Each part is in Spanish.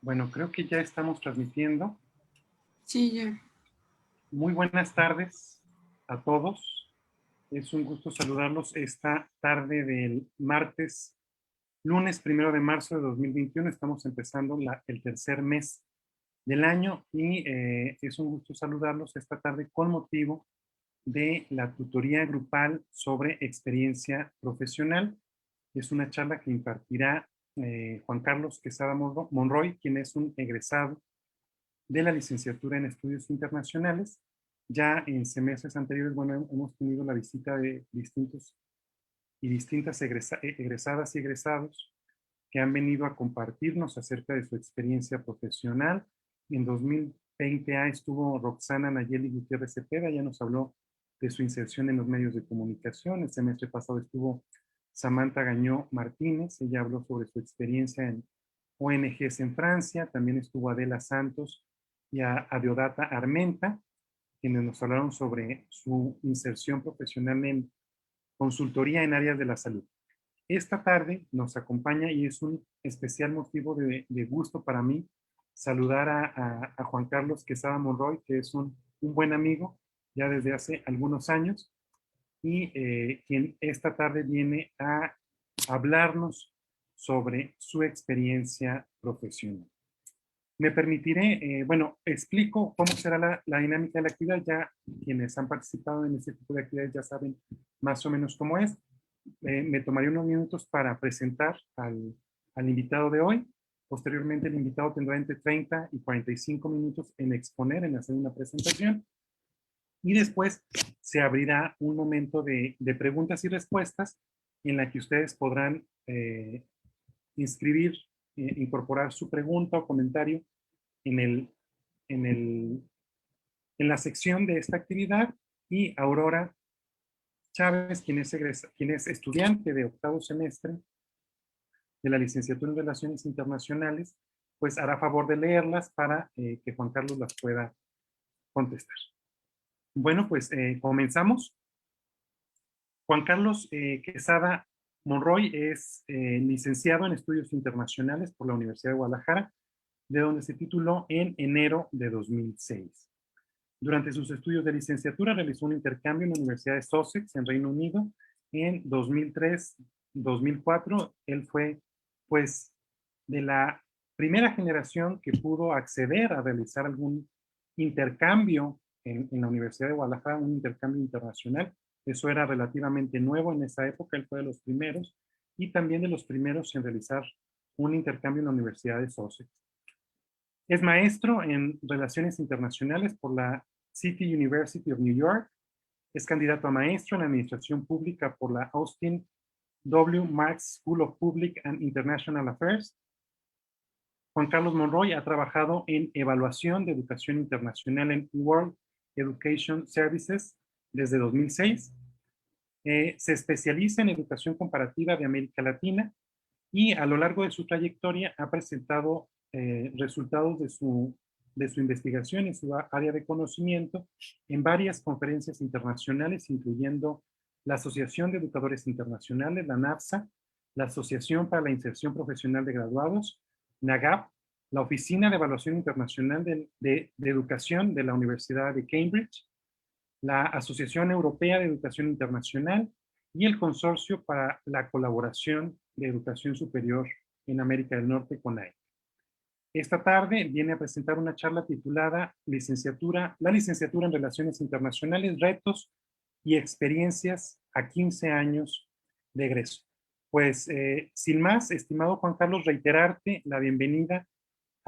Bueno, creo que ya estamos transmitiendo. Sí, ya. Muy buenas tardes a todos. Es un gusto saludarlos esta tarde del lunes 1 de marzo de 2021. Estamos empezando el tercer mes del año y es un gusto saludarlos esta tarde con motivo de la tutoría grupal sobre experiencia profesional. Es una charla que impartirá Juan Carlos Quesada Monroy, quien es un egresado de la licenciatura en estudios internacionales. Ya en semestres anteriores, bueno, hemos tenido la visita de distintas egresadas y egresados que han venido a compartirnos acerca de su experiencia profesional. En 2020 estuvo Roxana Nayeli Gutiérrez Cepeda, ya nos habló de su inserción en los medios de comunicación. El semestre pasado estuvo Samantha Gañó Martínez, ella habló sobre su experiencia en ONGs en Francia. También estuvo Adela Santos y a Deodata Armenta, quienes nos hablaron sobre su inserción profesional en consultoría en áreas de la salud. Esta tarde nos acompaña y es un especial motivo de gusto para mí saludar a Juan Carlos Quesada Monroy, que es un buen amigo ya desde hace algunos años y quien esta tarde viene a hablarnos sobre su experiencia profesional. Me permitiré, bueno, explico cómo será la dinámica de la actividad. Ya quienes han participado en este tipo de actividades ya saben más o menos cómo es. Me tomaré unos minutos para presentar al invitado de hoy. Posteriormente, el invitado tendrá entre 30 y 45 minutos en exponer, en hacer una presentación. Y después se abrirá un momento de preguntas y respuestas en la que ustedes podrán inscribir, incorporar su pregunta o comentario en, el, en, el, en la sección de esta actividad. Y Aurora Chávez, quien es estudiante de octavo semestre de la licenciatura en Relaciones Internacionales, pues hará favor de leerlas para que Juan Carlos las pueda contestar. Bueno, pues comenzamos. Juan Carlos Quesada Monroy es licenciado en Estudios Internacionales por la Universidad de Guadalajara, de donde se tituló en enero de 2006. Durante sus estudios de licenciatura realizó un intercambio en la Universidad de Sussex, en Reino Unido. En 2003-2004, él fue, pues, de la primera generación que pudo acceder a realizar algún intercambio en la Universidad de Guadalajara, un intercambio internacional. Eso era relativamente nuevo en esa época, él fue de los primeros, y también de los primeros en realizar un intercambio en la Universidad de Sussex. Es maestro en Relaciones Internacionales por la City University of New York. Es candidato a maestro en Administración Pública por la Austin W. Marks School of Public and International Affairs. Juan Carlos Monroy ha trabajado en evaluación de educación internacional en World Education Services desde 2006. Se especializa en educación comparativa de América Latina y a lo largo de su trayectoria ha presentado resultados de su investigación en su área de conocimiento en varias conferencias internacionales, incluyendo la Asociación de Educadores Internacionales, la NAFSA, la Asociación para la Inserción Profesional de Graduados, NAGAP, la Oficina de Evaluación Internacional de Educación de la Universidad de Cambridge, la Asociación Europea de Educación Internacional y el Consorcio para la Colaboración de Educación Superior en América del Norte, CONAE. Esta tarde viene a presentar una charla titulada La licenciatura en Relaciones Internacionales, retos y experiencias a 15 años de egreso. Pues sin más, estimado Juan Carlos, reiterarte la bienvenida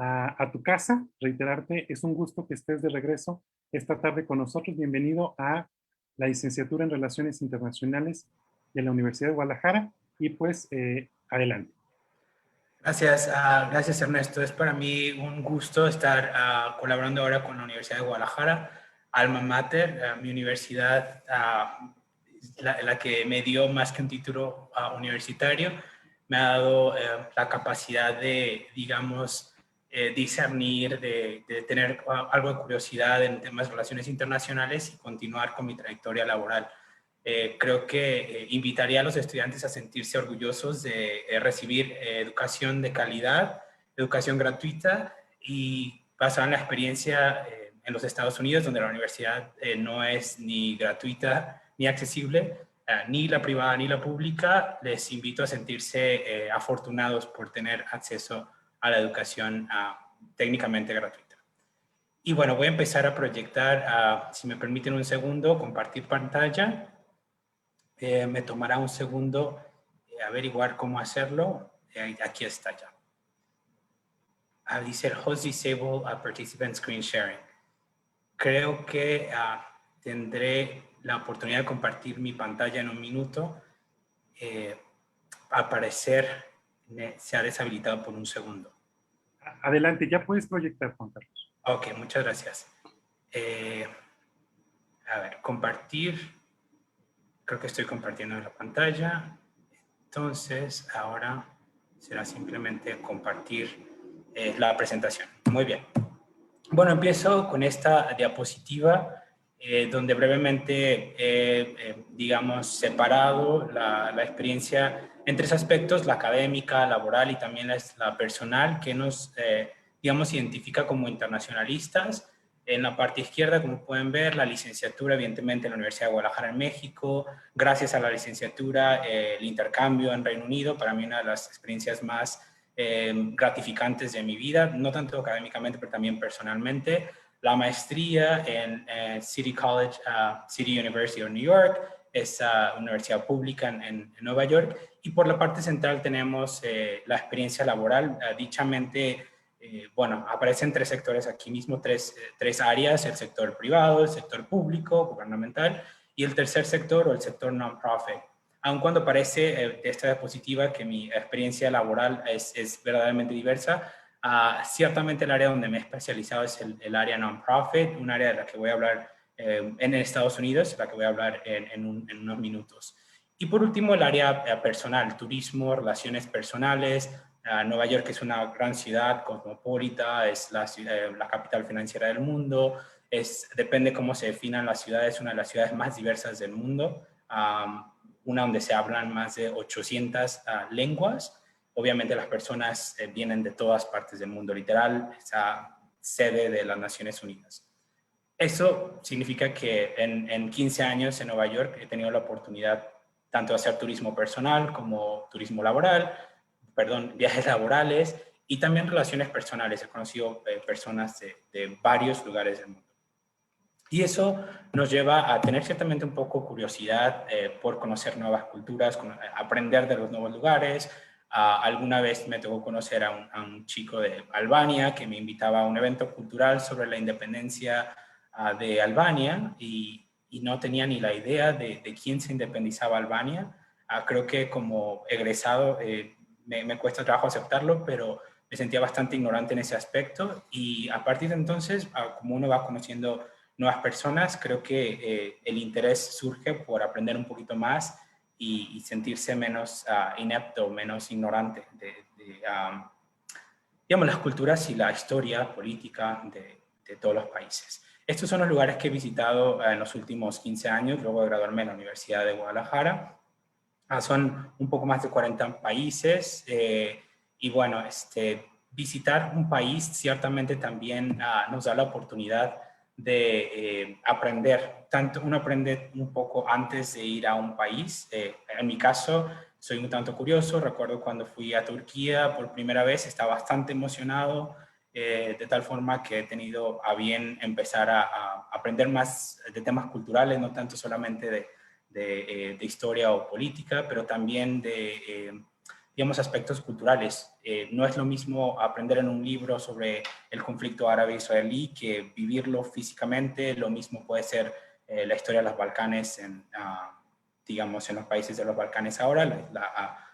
a tu casa, reiterarte, es un gusto que estés de regreso esta tarde con nosotros. Bienvenido a la licenciatura en Relaciones Internacionales de la Universidad de Guadalajara y pues adelante. Gracias, gracias Ernesto. Es para mí un gusto estar colaborando ahora con la Universidad de Guadalajara, Alma Mater, mi universidad, la que me dio más que un título universitario, me ha dado la capacidad de, digamos, discernir, de tener algo de curiosidad en temas de relaciones internacionales y continuar con mi trayectoria laboral. Creo que invitaría a los estudiantes a sentirse orgullosos de recibir educación de calidad, educación gratuita y basada en la experiencia en los Estados Unidos, donde la universidad no es ni gratuita ni accesible, ni la privada ni la pública. Les invito a sentirse afortunados por tener acceso a la educación técnicamente gratuita. Y bueno, voy a empezar a proyectar, si me permiten un segundo, compartir pantalla. Me tomará un segundo averiguar cómo hacerlo. Aquí está ya. Dice host disable participant screen sharing. Creo que tendré la oportunidad de compartir mi pantalla en un minuto. Al parecer se ha deshabilitado por un segundo. Adelante, ya puedes proyectar, Juan Carlos. Ok, muchas gracias. A ver, compartir. Creo que estoy compartiendo la pantalla. Entonces, ahora será simplemente compartir la presentación. Muy bien. Bueno, empiezo con esta diapositiva donde brevemente digamos, separado la experiencia en tres aspectos: la académica, laboral y también la personal, que nos, digamos, identifica como internacionalistas. En la parte izquierda, como pueden ver, la licenciatura, evidentemente, en la Universidad de Guadalajara, en México. Gracias a la licenciatura, el intercambio en Reino Unido, para mí una de las experiencias más gratificantes de mi vida, no tanto académicamente, pero también personalmente. La maestría en City College, City University of New York, es universidad pública en Nueva York. Y por la parte central tenemos la experiencia laboral, dichamente. Bueno, aparecen tres sectores aquí mismo, tres áreas: el sector privado, el sector público, gubernamental, y el tercer sector, o el sector non-profit. Aun cuando parece de esta diapositiva que mi experiencia laboral es verdaderamente diversa, ciertamente el área donde me he especializado es el área non-profit, un área de la que voy a hablar en Estados Unidos, de la que voy a hablar en unos minutos. Y por último, el área personal: turismo, relaciones personales. Nueva York es una gran ciudad cosmopolita, es la capital financiera del mundo, depende cómo se definan las ciudades, es una de las ciudades más diversas del mundo, una donde se hablan más de 800 lenguas. Obviamente las personas vienen de todas partes del mundo, literal, esa sede de las Naciones Unidas. Eso significa que en 15 años en Nueva York he tenido la oportunidad tanto de hacer turismo personal como turismo laboral, viajes laborales y también relaciones personales. He conocido personas de varios lugares del mundo. Y eso nos lleva a tener ciertamente un poco curiosidad por conocer nuevas culturas, aprender de los nuevos lugares. Alguna vez me tocó conocer a un chico de Albania que me invitaba a un evento cultural sobre la independencia de Albania y no tenía ni la idea de quién se independizaba Albania. Creo que como egresado me cuesta trabajo aceptarlo, pero me sentía bastante ignorante en ese aspecto, y a partir de entonces, como uno va conociendo nuevas personas, creo que el interés surge por aprender un poquito más y sentirse menos inepto, menos ignorante de digamos, las culturas y la historia política de todos los países. Estos son los lugares que he visitado en los últimos 15 años, luego de graduarme en la Universidad de Guadalajara. Son un poco más de 40 países y bueno, visitar un país ciertamente también nos da la oportunidad de aprender. Uno aprende un poco antes de ir a un país. En mi caso, soy un tanto curioso. Recuerdo cuando fui a Turquía por primera vez, estaba bastante emocionado, de tal forma que he tenido a bien empezar a aprender más de temas culturales, no tanto solamente de historia o política, pero también de, digamos, aspectos culturales. No es lo mismo aprender en un libro sobre el conflicto árabe-israelí que vivirlo físicamente. Lo mismo puede ser la historia de los Balcanes, digamos, en los países de los Balcanes ahora, la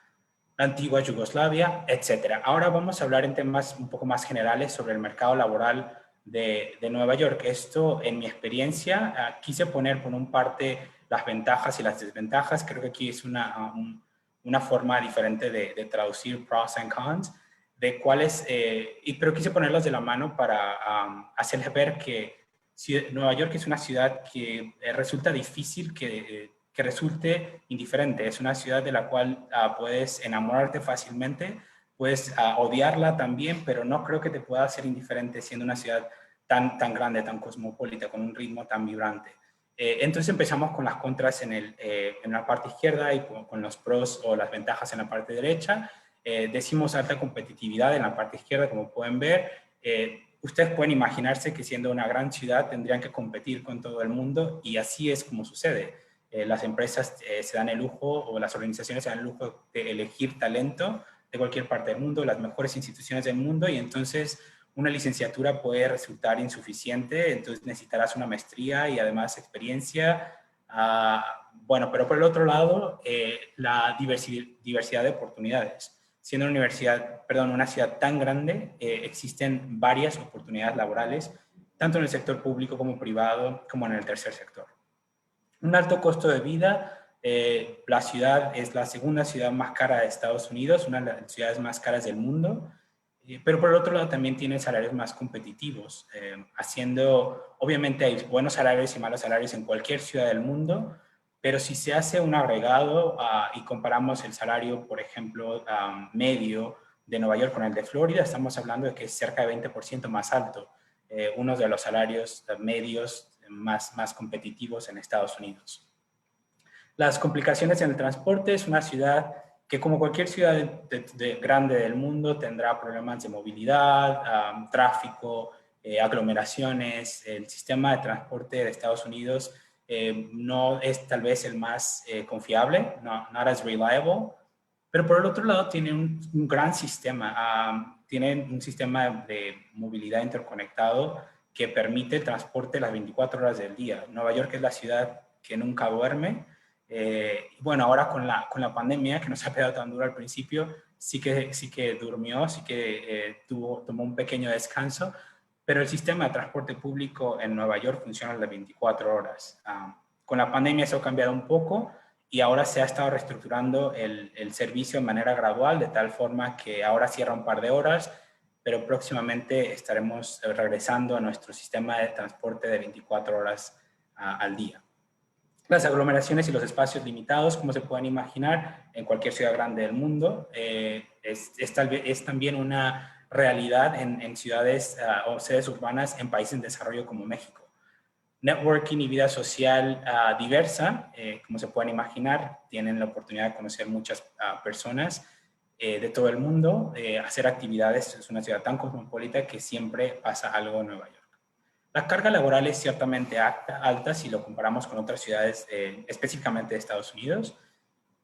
antigua Yugoslavia, etc. Ahora vamos a hablar en temas un poco más generales sobre el mercado laboral de Nueva York. Esto, en mi experiencia, quise poner por un parte las ventajas y las desventajas. Creo que aquí es una forma diferente de traducir pros and cons, de cuáles, pero quise ponerlas de la mano para hacerles ver que Nueva York es una ciudad que resulta difícil que resulte indiferente. Es una ciudad de la cual puedes enamorarte fácilmente, puedes odiarla también, pero no creo que te pueda hacer indiferente siendo una ciudad tan grande, tan cosmopolita, con un ritmo tan vibrante. Entonces empezamos con las contras en la parte izquierda y con los pros o las ventajas en la parte derecha. Decimos alta competitividad en la parte izquierda, como pueden ver. Ustedes pueden imaginarse que siendo una gran ciudad tendrían que competir con todo el mundo, y así es como sucede. Las empresas se dan el lujo, o las organizaciones se dan el lujo de elegir talento de cualquier parte del mundo, las mejores instituciones del mundo, y entonces una licenciatura puede resultar insuficiente, entonces necesitarás una maestría y además experiencia. Bueno, pero por el otro lado, la diversidad de oportunidades. Siendo una ciudad tan grande, existen varias oportunidades laborales, tanto en el sector público como privado, como en el tercer sector. Un alto costo de vida. La ciudad es la segunda ciudad más cara de Estados Unidos, una de las ciudades más caras del mundo. Pero por el otro lado también tiene salarios más competitivos, obviamente hay buenos salarios y malos salarios en cualquier ciudad del mundo, pero si se hace un agregado y comparamos el salario, por ejemplo, medio de Nueva York con el de Florida, estamos hablando de que es cerca de 20% más alto, uno de los salarios medios más competitivos en Estados Unidos. Las complicaciones en el transporte. Es una ciudad que, como cualquier ciudad grande del mundo, tendrá problemas de movilidad, tráfico, aglomeraciones. El sistema de transporte de Estados Unidos no es tal vez el más confiable, not as reliable, pero por el otro lado tiene un gran sistema. Tiene un sistema de movilidad interconectado que permite el transporte las 24 horas del día. Nueva York es la ciudad que nunca duerme. Bueno, ahora con la pandemia, que nos ha pegado tan duro al principio, sí que durmió, sí que tomó un pequeño descanso, pero el sistema de transporte público en Nueva York funciona las 24 horas. Con la pandemia eso ha cambiado un poco, y ahora se ha estado reestructurando el servicio de manera gradual, de tal forma que ahora cierra un par de horas, pero próximamente estaremos regresando a nuestro sistema de transporte de 24 horas al día. Las aglomeraciones y los espacios limitados, como se pueden imaginar, en cualquier ciudad grande del mundo, es también una realidad en ciudades o sedes urbanas en países en desarrollo como México. Networking y vida social diversa, como se pueden imaginar, tienen la oportunidad de conocer muchas personas de todo el mundo, hacer actividades. Es una ciudad tan cosmopolita que siempre pasa algo en Nueva York. La carga laboral es ciertamente alta si lo comparamos con otras ciudades, específicamente de Estados Unidos.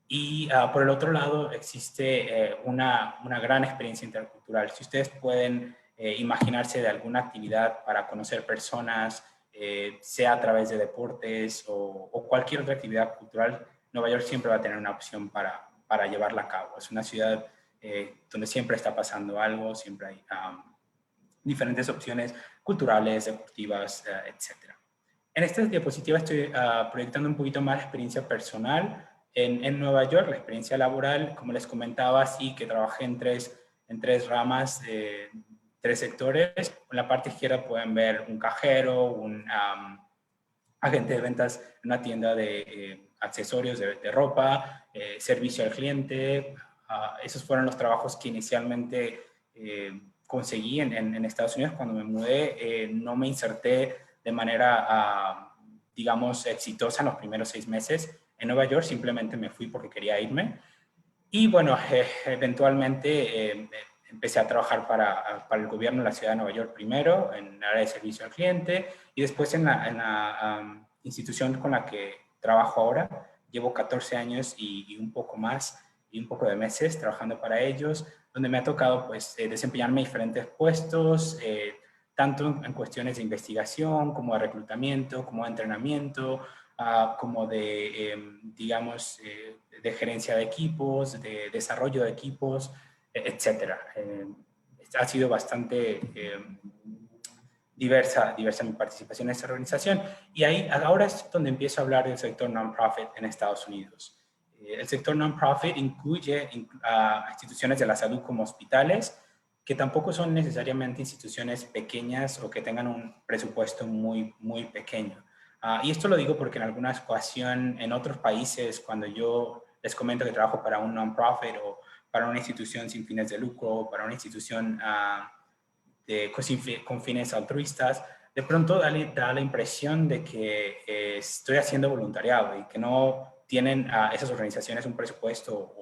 Y por el otro lado existe una gran experiencia intercultural. Si ustedes pueden imaginarse de alguna actividad para conocer personas, sea a través de deportes o cualquier otra actividad cultural, Nueva York siempre va a tener una opción para llevarla a cabo. Es una ciudad donde siempre está pasando algo, siempre hay diferentes opciones culturales, deportivas, etc. En esta diapositiva estoy proyectando un poquito más la experiencia personal en Nueva York, la experiencia laboral. Como les comentaba, sí que trabajé en tres ramas, tres sectores. En la parte izquierda pueden ver un cajero, un agente de ventas en una tienda de accesorios de ropa, servicio al cliente. Esos fueron los trabajos que inicialmente conseguí en Estados Unidos. Cuando me mudé, no me inserté de manera, digamos, exitosa en los primeros 6 meses en Nueva York. Simplemente me fui porque quería irme. Y bueno, eventualmente empecé a trabajar para el gobierno de la ciudad de Nueva York primero, en el área de servicio al cliente, y después en la institución con la que trabajo ahora. Llevo 14 años y un poco más, y un poco de meses trabajando para ellos, donde me ha tocado pues desempeñarme en diferentes puestos, tanto en cuestiones de investigación, como de reclutamiento, como de entrenamiento, como de, digamos, de gerencia de equipos, de desarrollo de equipos, etc. Ha sido bastante diversa mi participación en esta organización, y ahora es donde empiezo a hablar del sector non-profit en Estados Unidos. El sector non-profit incluye instituciones de la salud como hospitales, que tampoco son necesariamente instituciones pequeñas o que tengan un presupuesto muy pequeño. Y esto lo digo porque en alguna ocasión en otros países, cuando yo les comento que trabajo para un non-profit o para una institución sin fines de lucro, para una institución con fines altruistas, de pronto da la impresión de que estoy haciendo voluntariado y que no tienen esas organizaciones un presupuesto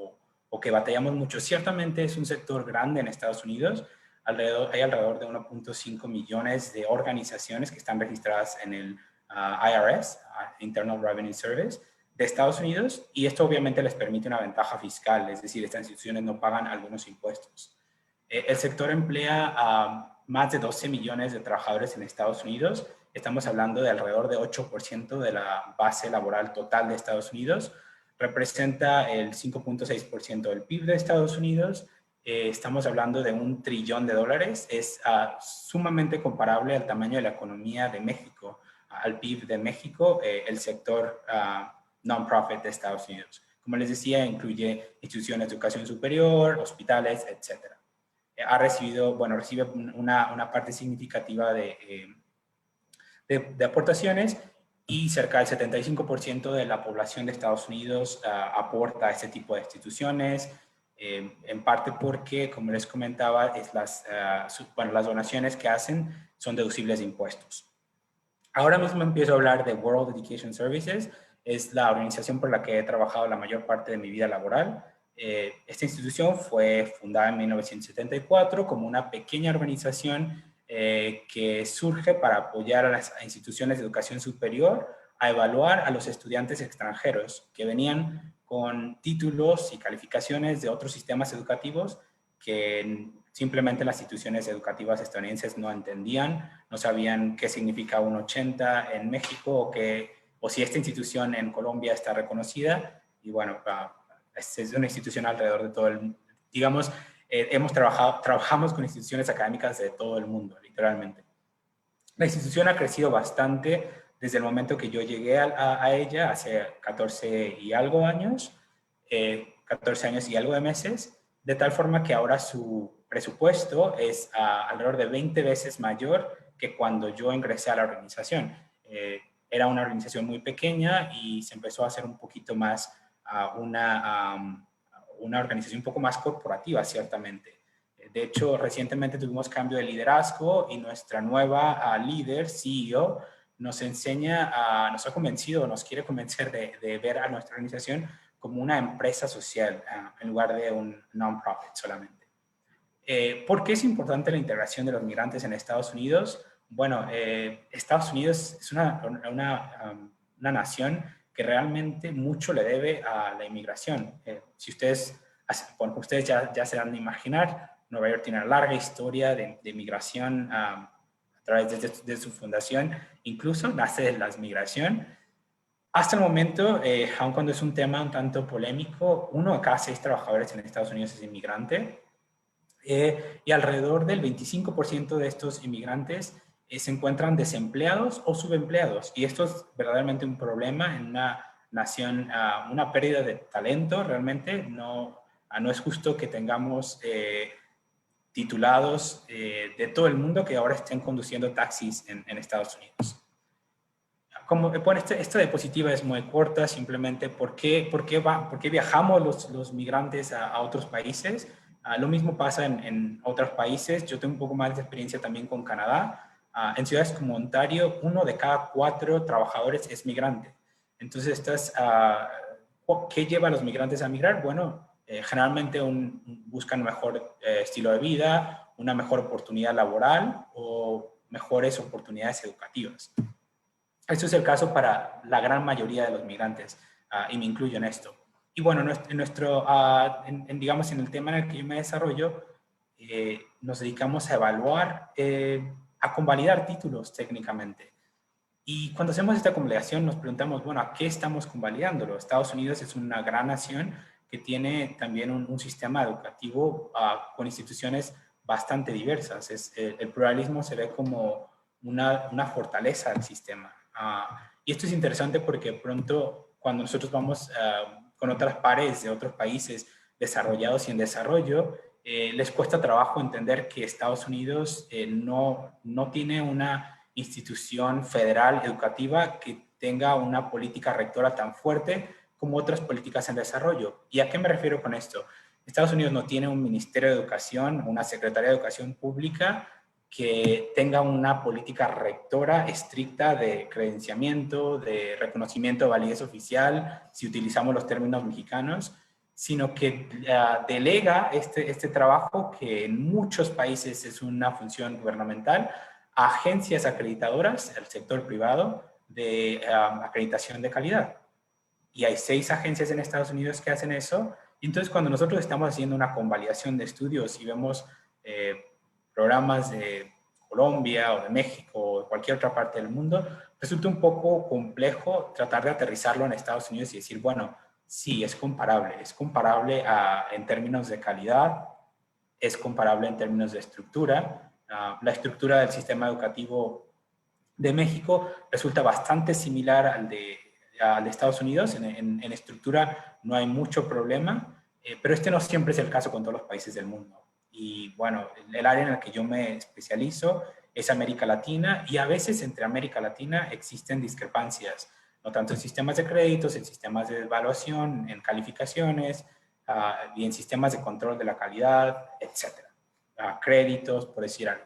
o que batallamos mucho. Ciertamente es un sector grande en Estados Unidos. Hay alrededor de 1.5 millones de organizaciones que están registradas en el IRS, Internal Revenue Service, de Estados Unidos, y esto obviamente les permite una ventaja fiscal, es decir, estas instituciones no pagan algunos impuestos. El sector emplea a más de 12 millones de trabajadores en Estados Unidos. Estamos hablando de alrededor de 8% de la base laboral total de Estados Unidos. Representa el 5.6% del PIB de Estados Unidos. Estamos hablando de $1 trillón. Es sumamente comparable al tamaño de la economía de México, al PIB de México, el sector non-profit de Estados Unidos. Como les decía, incluye instituciones de educación superior, hospitales, etcétera. Recibe una parte significativa de aportaciones, y cerca del 75% de la población de Estados Unidos aporta a este tipo de instituciones, en parte porque, como les comentaba, las donaciones que hacen son deducibles de impuestos. Ahora mismo empiezo a hablar de World Education Services. Es la organización por la que he trabajado la mayor parte de mi vida laboral. Esta institución fue fundada en 1974 como una pequeña organización que surge para apoyar a las instituciones de educación superior a evaluar a los estudiantes extranjeros que venían con títulos y calificaciones de otros sistemas educativos que simplemente las instituciones educativas estadounidenses no entendían, no sabían qué significa un 80 en México o si esta institución en Colombia está reconocida. Y bueno, es una institución alrededor de todo el mundo. Digamos, trabajamos con instituciones académicas de todo el mundo, literalmente. La institución ha crecido bastante desde el momento que yo llegué a ella, hace 14 y algo años, 14 años y algo de meses, de tal forma que ahora su presupuesto es alrededor de 20 veces mayor que cuando yo ingresé a la organización. Era una organización muy pequeña y se empezó a hacer un poquito más una organización un poco más corporativa, ciertamente. De hecho, recientemente tuvimos cambio de liderazgo y nuestra nueva líder, CEO, nos ha convencido, nos quiere convencer de ver a nuestra organización como una empresa social en lugar de un non-profit solamente. ¿Por qué es importante la integración de los migrantes en Estados Unidos? Bueno, Estados Unidos es una nación que realmente mucho le debe a la inmigración. Si ustedes ya se han de imaginar, Nueva York tiene una larga historia de inmigración a través de su fundación, incluso nace de la migración. Hasta el momento, aun cuando es un tema un tanto polémico, 1 de cada 6 trabajadores en Estados Unidos es inmigrante, y alrededor del 25% de estos inmigrantes se encuentran desempleados o subempleados, y esto es verdaderamente un problema en una nación, una pérdida de talento. Realmente no es justo que tengamos titulados de todo el mundo que ahora estén conduciendo taxis en Estados Unidos. Esta diapositiva es muy corta, simplemente ¿por qué viajamos los migrantes a otros países? Lo mismo pasa en otros países. Yo tengo un poco más de experiencia también con Canadá. En ciudades como Ontario, 1 de cada 4 trabajadores es migrante. Entonces, ¿qué lleva a los migrantes a migrar? Bueno, generalmente buscan un mejor estilo de vida, una mejor oportunidad laboral o mejores oportunidades educativas. Esto es el caso para la gran mayoría de los migrantes, y me incluyo en esto. Y bueno, digamos, en el tema en el que yo me desarrollo, nos dedicamos a evaluar, a convalidar títulos técnicamente. Y cuando hacemos esta convalidación nos preguntamos, bueno, ¿a qué estamos convalidándolo? Estados Unidos es una gran nación que tiene también un sistema educativo con instituciones bastante diversas. El pluralismo se ve como una fortaleza del sistema. Y esto es interesante porque pronto cuando nosotros vamos con otras pares de otros países desarrollados y en desarrollo, les cuesta trabajo entender que Estados Unidos no tiene una institución federal educativa que tenga una política rectora tan fuerte como otras políticas en desarrollo. ¿Y a qué me refiero con esto? Estados Unidos no tiene un Ministerio de Educación, una Secretaría de Educación Pública que tenga una política rectora estricta de credenciamiento, de reconocimiento de validez oficial, si utilizamos los términos mexicanos, sino que delega este trabajo, que en muchos países es una función gubernamental, a agencias acreditadoras, el sector privado, de acreditación de calidad. Y hay 6 agencias en Estados Unidos que hacen eso. Y entonces, cuando nosotros estamos haciendo una convalidación de estudios y vemos programas de Colombia o de México o de cualquier otra parte del mundo, resulta un poco complejo tratar de aterrizarlo en Estados Unidos y decir, bueno, sí, es comparable en términos de calidad, es comparable en términos de estructura. La estructura del sistema educativo de México resulta bastante similar al de Estados Unidos. En estructura no hay mucho problema, pero este no siempre es el caso con todos los países del mundo. Y bueno, el área en la que yo me especializo es América Latina, y a veces entre América Latina existen discrepancias, no tanto en sistemas de créditos, en sistemas de evaluación, en calificaciones, y en sistemas de control de la calidad, etcétera. Créditos, por decir algo.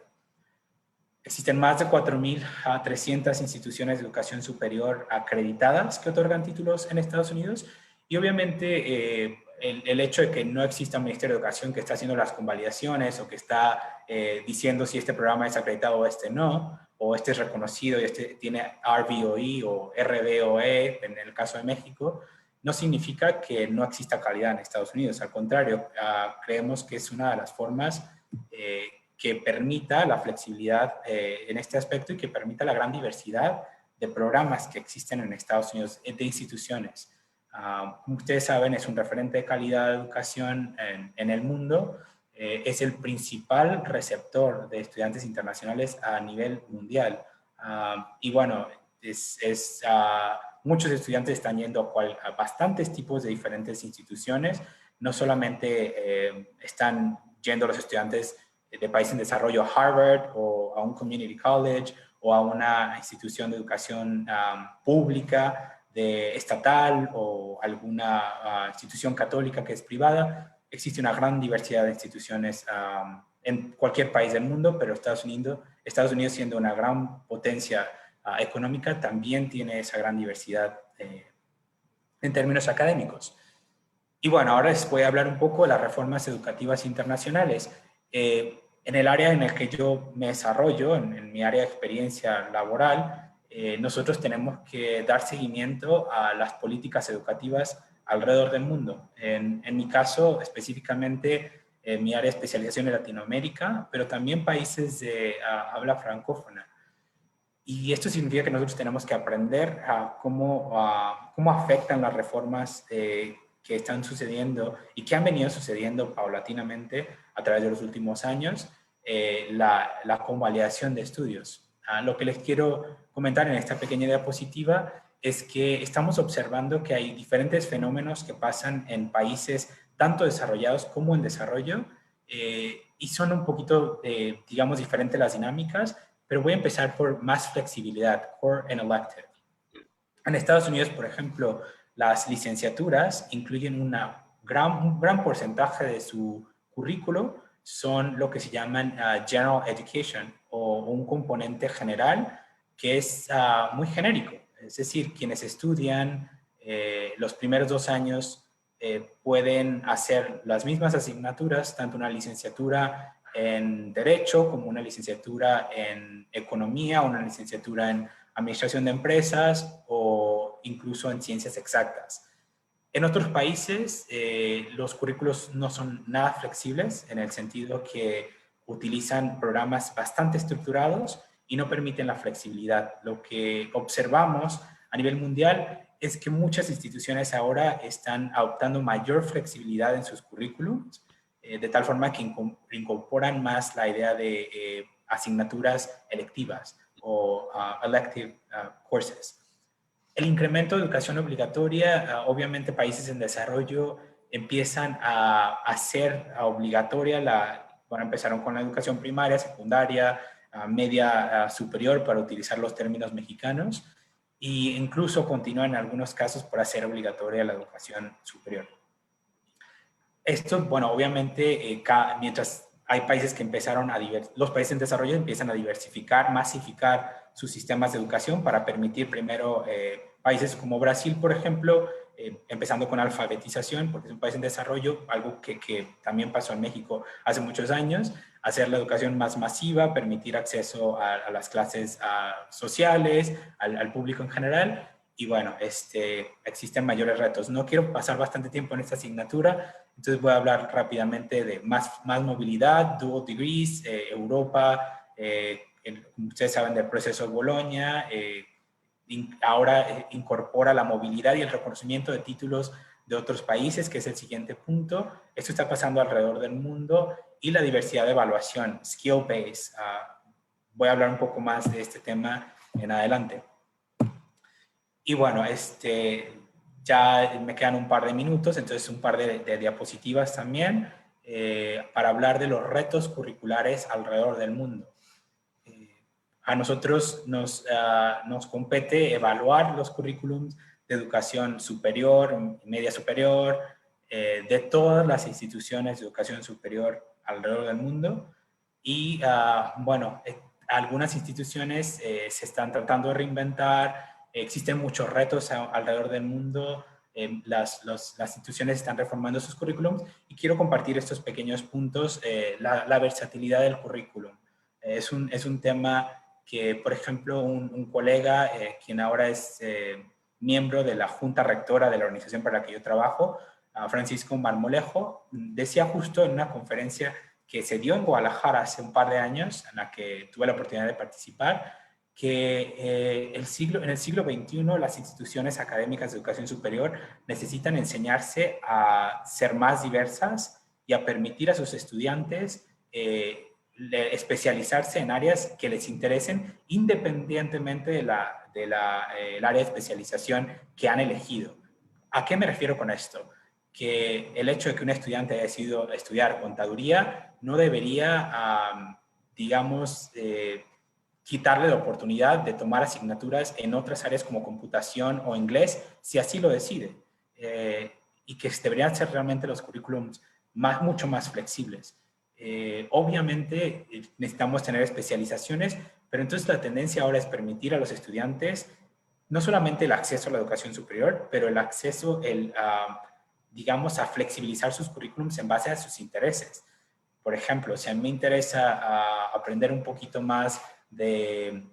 Existen más de 4.300 instituciones de educación superior acreditadas que otorgan títulos en Estados Unidos, y obviamente el hecho de que no exista un Ministerio de Educación que está haciendo las convalidaciones o que está diciendo si este programa es acreditado o este no, o este es reconocido y este tiene RVOE o RVOE en el caso de México, no significa que no exista calidad en Estados Unidos. Al contrario, creemos que es una de las formas que permita la flexibilidad en este aspecto y que permita la gran diversidad de programas que existen en Estados Unidos, de instituciones. Como ustedes saben, es un referente de calidad de educación en el mundo. Es el principal receptor de estudiantes internacionales a nivel mundial. Y bueno, muchos estudiantes están yendo a bastantes tipos de diferentes instituciones. No solamente están yendo los estudiantes de países en desarrollo a Harvard o a un community college o a una institución de educación pública, estatal, o alguna institución católica que es privada. Existe una gran diversidad de instituciones en cualquier país del mundo, pero Estados Unidos siendo una gran potencia económica, también tiene esa gran diversidad en términos académicos. Y bueno, ahora les voy a hablar un poco de las reformas educativas internacionales. En el área en el que yo me desarrollo, en mi área de experiencia laboral, nosotros tenemos que dar seguimiento a las políticas educativas alrededor del mundo. En mi caso, específicamente, mi área de especialización en Latinoamérica, pero también países de habla francófona. Y esto significa que nosotros tenemos que aprender cómo afectan las reformas que están sucediendo y que han venido sucediendo paulatinamente a través de los últimos años, la convalidación de estudios. Lo que les quiero comentar en esta pequeña diapositiva es que estamos observando que hay diferentes fenómenos que pasan en países tanto desarrollados como en desarrollo, y son un poquito, digamos, diferentes las dinámicas, pero voy a empezar por más flexibilidad, core and elective. En Estados Unidos, por ejemplo, las licenciaturas incluyen un gran porcentaje de su currículo son lo que se llaman general education, o un componente general que es muy genérico. Es decir, quienes estudian los primeros 2 años pueden hacer las mismas asignaturas, tanto una licenciatura en Derecho como una licenciatura en Economía, una licenciatura en Administración de Empresas o incluso en Ciencias Exactas. En otros países, los currículos no son nada flexibles, en el sentido que utilizan programas bastante estructurados y no permiten la flexibilidad. Lo que observamos a nivel mundial es que muchas instituciones ahora están adoptando mayor flexibilidad en sus currículums, de tal forma que incorporan más la idea de asignaturas electivas o elective courses. El incremento de educación obligatoria, obviamente países en desarrollo empiezan a hacer obligatoria bueno, empezaron con la educación primaria, secundaria, media superior, para utilizar los términos mexicanos, e incluso continúan en algunos casos por hacer obligatoria la educación superior. Esto, bueno, obviamente, mientras hay países que empezaron los países en desarrollo empiezan a diversificar, masificar sus sistemas de educación para permitir primero países como Brasil, por ejemplo, empezando con alfabetización, porque es un país en desarrollo, algo que también pasó en México hace muchos años, hacer la educación más masiva, permitir acceso a las clases sociales, al público en general. Y bueno, existen mayores retos. No quiero pasar bastante tiempo en esta asignatura, entonces voy a hablar rápidamente de más movilidad, dual degrees, Europa, como ustedes saben del proceso de Bolonia, ahora incorpora la movilidad y el reconocimiento de títulos de otros países, que es el siguiente punto. Esto está pasando alrededor del mundo, y la diversidad de evaluación, skill base. Voy a hablar un poco más de este tema en adelante. Y bueno, ya me quedan un par de minutos, entonces un par de diapositivas también para hablar de los retos curriculares alrededor del mundo. A nosotros nos compete evaluar los currículums de educación superior, media superior, de todas las instituciones de educación superior alrededor del mundo. Y bueno, algunas instituciones se están tratando de reinventar, existen muchos retos alrededor del mundo, las instituciones están reformando sus currículums, y quiero compartir estos pequeños puntos. La versatilidad del currículum es un tema que, por ejemplo, un colega, quien ahora es miembro de la Junta Rectora de la organización para la que yo trabajo, Francisco Marmolejo, decía justo en una conferencia que se dio en Guadalajara hace un par de años, en la que tuve la oportunidad de participar, que en el siglo XXI las instituciones académicas de educación superior necesitan enseñarse a ser más diversas y a permitir a sus estudiantes especializarse en áreas que les interesen, independientemente del área de especialización que han elegido. ¿A qué me refiero con esto? Que el hecho de que un estudiante haya decidido estudiar contaduría no debería, digamos, quitarle la oportunidad de tomar asignaturas en otras áreas como computación o inglés, si así lo decide. Y que deberían ser realmente los currículums mucho más flexibles. Obviamente necesitamos tener especializaciones, pero entonces la tendencia ahora es permitir a los estudiantes no solamente el acceso a la educación superior, pero el acceso, digamos, a flexibilizar sus currículums en base a sus intereses. Por ejemplo, si a mí me interesa aprender un poquito más de,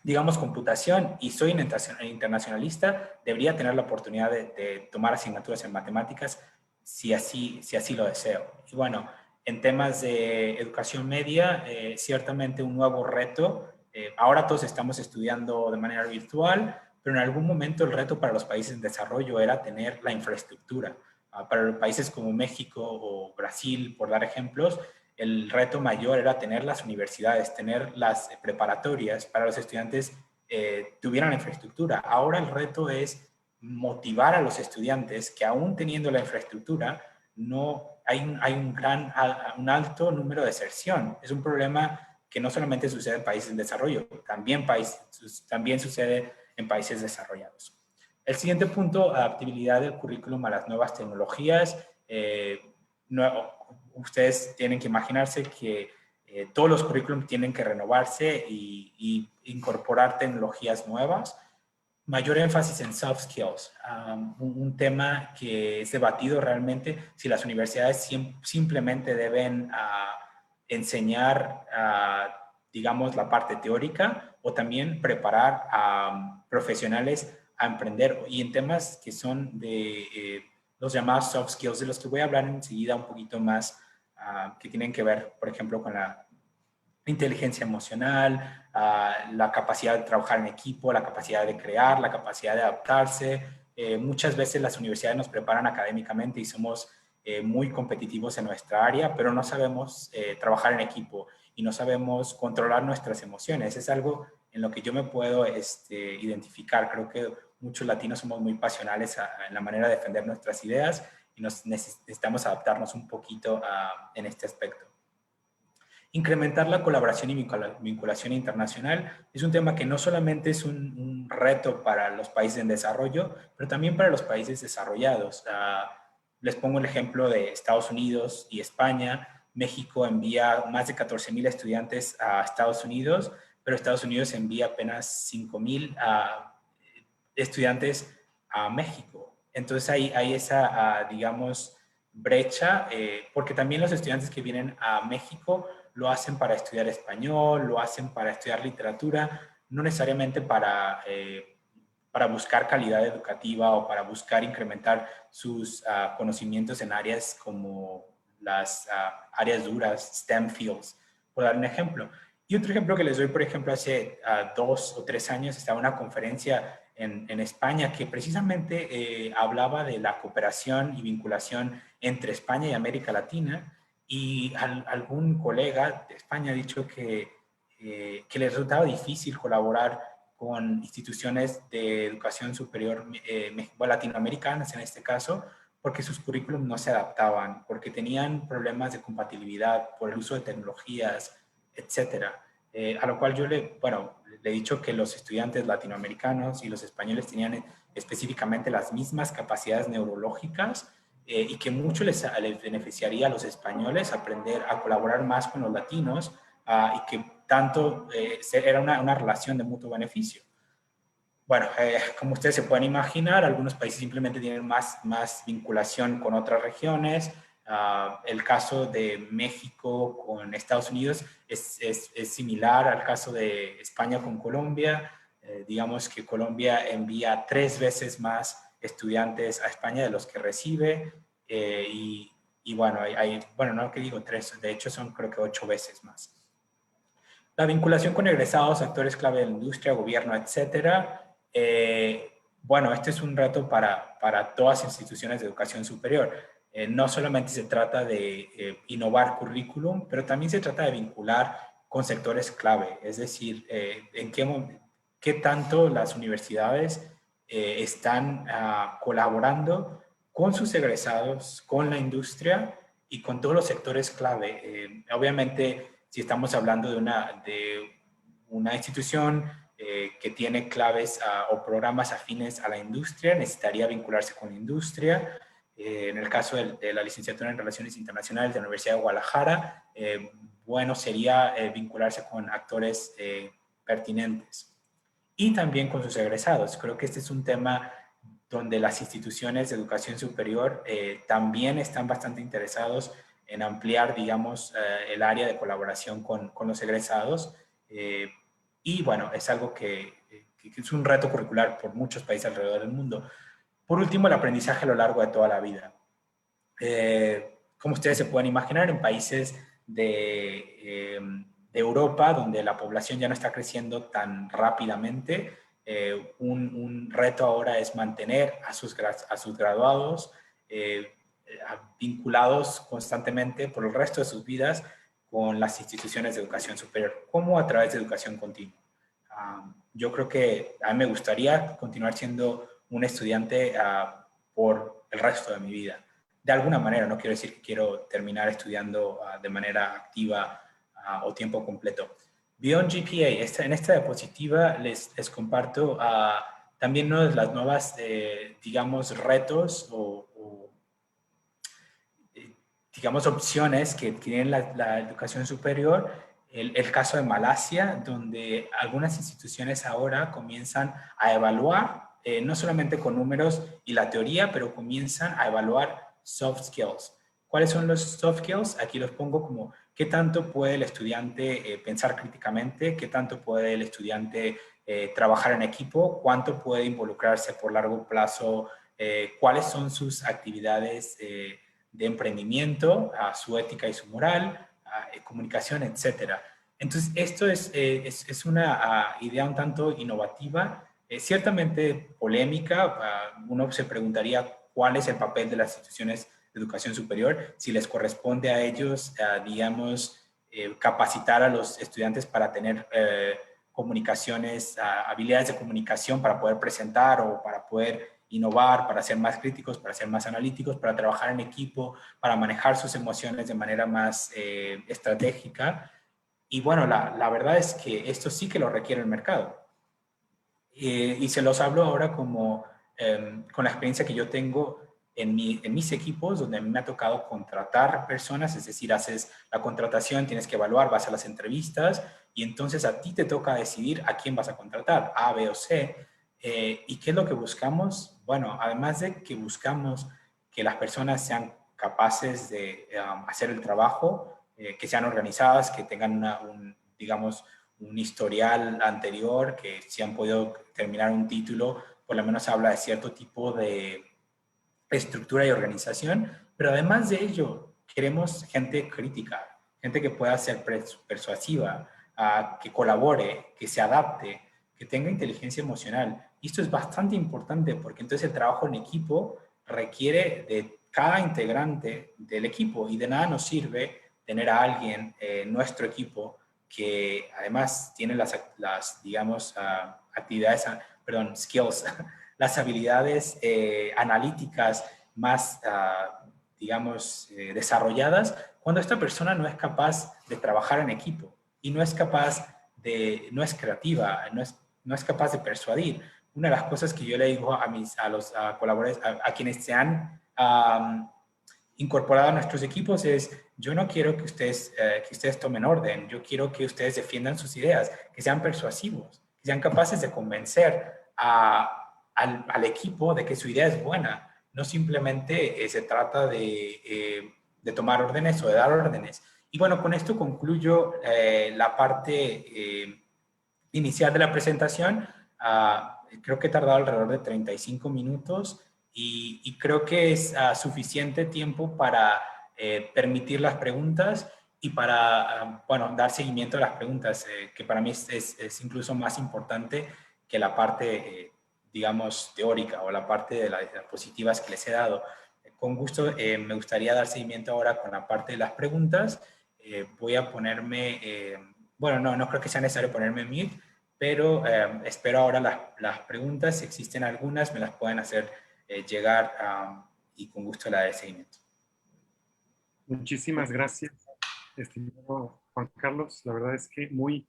digamos, computación y soy internacionalista, debería tener la oportunidad de tomar asignaturas en matemáticas si así lo deseo. Y bueno, en temas de educación media, ciertamente un nuevo reto. Ahora todos estamos estudiando de manera virtual, pero en algún momento el reto para los países en desarrollo era tener la infraestructura. Para los países como México o Brasil, por dar ejemplos, el reto mayor era tener las universidades, tener las preparatorias para los estudiantes tuvieran la infraestructura. Ahora el reto es motivar a los estudiantes que, aún teniendo la infraestructura, no hay un alto número de deserción. Es un problema que no solamente sucede en países en desarrollo, también sucede en países desarrollados. El siguiente punto, adaptabilidad del currículum a las nuevas tecnologías. Ustedes tienen que imaginarse que todos los currículums tienen que renovarse y incorporar tecnologías nuevas. Mayor énfasis en soft skills, un tema que es debatido realmente si las universidades simplemente deben enseñar, digamos, la parte teórica, o también preparar a profesionales a emprender, y en temas que son de los llamados soft skills, de los que voy a hablar enseguida un poquito más, que tienen que ver, por ejemplo, con la inteligencia emocional, la capacidad de trabajar en equipo, la capacidad de crear, la capacidad de adaptarse. Muchas veces las universidades nos preparan académicamente y somos muy competitivos en nuestra área, pero no sabemos trabajar en equipo y no sabemos controlar nuestras emociones. Es algo en lo que yo me puedo identificar. Creo que muchos latinos somos muy pasionales en la manera de defender nuestras ideas, y necesitamos adaptarnos un poquito en este aspecto. Incrementar la colaboración y vinculación internacional es un tema que no solamente es un reto para los países en desarrollo, pero también para los países desarrollados. les pongo el ejemplo de Estados Unidos y España. México envía más de 14,000 estudiantes a Estados Unidos, pero Estados Unidos envía apenas 5,000 estudiantes a México. Entonces hay esa, digamos, brecha, porque también los estudiantes que vienen a México lo hacen para estudiar español, lo hacen para estudiar literatura, no necesariamente para buscar calidad educativa o para buscar incrementar sus conocimientos en áreas como las áreas duras, STEM fields, por dar un ejemplo. Y otro ejemplo que les doy, por ejemplo, hace 2 o 3 años estaba en una conferencia en España que precisamente hablaba de la cooperación y vinculación entre España y América Latina, y algún colega de España ha dicho que le resultaba difícil colaborar con instituciones de educación superior latinoamericanas en este caso, porque sus currículums no se adaptaban, porque tenían problemas de compatibilidad por el uso de tecnologías, etcétera. A lo cual yo le he dicho que los estudiantes latinoamericanos y los españoles tenían específicamente las mismas capacidades neurológicas, y que mucho les beneficiaría a los españoles aprender a colaborar más con los latinos, y que tanto era una relación de mutuo beneficio. Bueno, como ustedes se pueden imaginar, algunos países simplemente tienen más vinculación con otras regiones. El caso de México con Estados Unidos es similar al caso de España con Colombia. Digamos que Colombia envía 3 veces más estudiantes a España de los que recibe. Y bueno, bueno, no que digo 3, de hecho son creo que 8 veces más. La vinculación con egresados, actores clave de la industria, gobierno, etcétera. Bueno, este es un reto para todas las instituciones de educación superior. No solamente se trata de innovar currículum, pero también se trata de vincular con sectores clave. Es decir, en qué tanto las universidades están colaborando con sus egresados, con la industria y con todos los sectores clave. Obviamente, si estamos hablando de una institución que tiene claves o programas afines a la industria, necesitaría vincularse con la industria. En el caso de la licenciatura en Relaciones Internacionales de la Universidad de Guadalajara, bueno, sería vincularse con actores pertinentes. Y también con sus egresados. Creo que este es un tema donde las instituciones de educación superior también están bastante interesados en ampliar, digamos, el área de colaboración con los egresados. Y bueno, es algo que es un reto curricular por muchos países alrededor del mundo. Por último, el aprendizaje a lo largo de toda la vida. Como ustedes se pueden imaginar, en países de Europa, donde la población ya no está creciendo tan rápidamente, un reto ahora es mantener a sus graduados vinculados constantemente por el resto de sus vidas con las instituciones de educación superior, como a través de educación continua. Yo creo que a mí me gustaría continuar siendo un estudiante por el resto de mi vida. De alguna manera, no quiero decir que quiero terminar estudiando de manera activa o tiempo completo. Beyond GPA, en esta diapositiva les comparto también una de las nuevas, digamos, retos digamos, opciones que tiene la educación superior. El caso de Malasia, donde algunas instituciones ahora comienzan a evaluar, no solamente con números y la teoría, pero comienzan a evaluar soft skills. ¿Cuáles son los soft skills? Aquí los pongo como qué tanto puede el estudiante pensar críticamente, qué tanto puede el estudiante trabajar en equipo, cuánto puede involucrarse por largo plazo, cuáles son sus actividades de emprendimiento, su ética y su moral, comunicación, etcétera. Entonces, esto es una idea un tanto innovativa, ciertamente polémica. Uno se preguntaría cuál es el papel de las instituciones de educación superior, si les corresponde a ellos, digamos, capacitar a los estudiantes para tener comunicaciones, habilidades de comunicación para poder presentar o para poder innovar, para ser más críticos, para ser más analíticos, para trabajar en equipo, para manejar sus emociones de manera más estratégica. Y bueno, la verdad es que esto sí que lo requiere el mercado. Y se los hablo ahora como con la experiencia que yo tengo en mis equipos donde a mí me ha tocado contratar personas, es decir, haces la contratación, tienes que evaluar, vas a las entrevistas y entonces a ti te toca decidir a quién vas a contratar, A, B o C. ¿Y qué es lo que buscamos? Bueno, además de que buscamos que las personas sean capaces de hacer el trabajo, que sean organizadas, que tengan digamos, un historial anterior, que si han podido terminar un título, por lo menos habla de cierto tipo de estructura y organización, pero además de ello, queremos gente crítica, gente que pueda ser persuasiva, que colabore, que se adapte, que tenga inteligencia emocional. Y esto es bastante importante porque entonces el trabajo en equipo requiere de cada integrante del equipo y de nada nos sirve tener a alguien en nuestro equipo que además tiene digamos, actividades, perdón, skills, las habilidades analíticas más, digamos, desarrolladas, cuando esta persona no es capaz de trabajar en equipo y no es capaz no es creativa, no es capaz de persuadir. Una de las cosas que yo le digo a los colaboradores, a quienes se han incorporado a nuestros equipos es, yo no quiero que ustedes tomen orden, yo quiero que ustedes defiendan sus ideas, que sean persuasivos, que sean capaces de convencer al equipo de que su idea es buena. No simplemente se trata de tomar órdenes o de dar órdenes. Y bueno, con esto concluyo la parte inicial de la presentación. Creo que he tardado alrededor de 35 minutos y creo que es suficiente tiempo para permitir las preguntas y para, bueno, dar seguimiento a las preguntas, que para mí es incluso más importante que la parte, digamos, teórica o la parte de las diapositivas que les he dado. Con gusto, me gustaría dar seguimiento ahora con la parte de las preguntas. Voy a ponerme, bueno, no creo que sea necesario ponerme en mute, pero espero ahora las preguntas, si existen algunas, me las pueden hacer llegar y con gusto la de seguimiento. Muchísimas gracias, estimado Juan Carlos. La verdad es que muy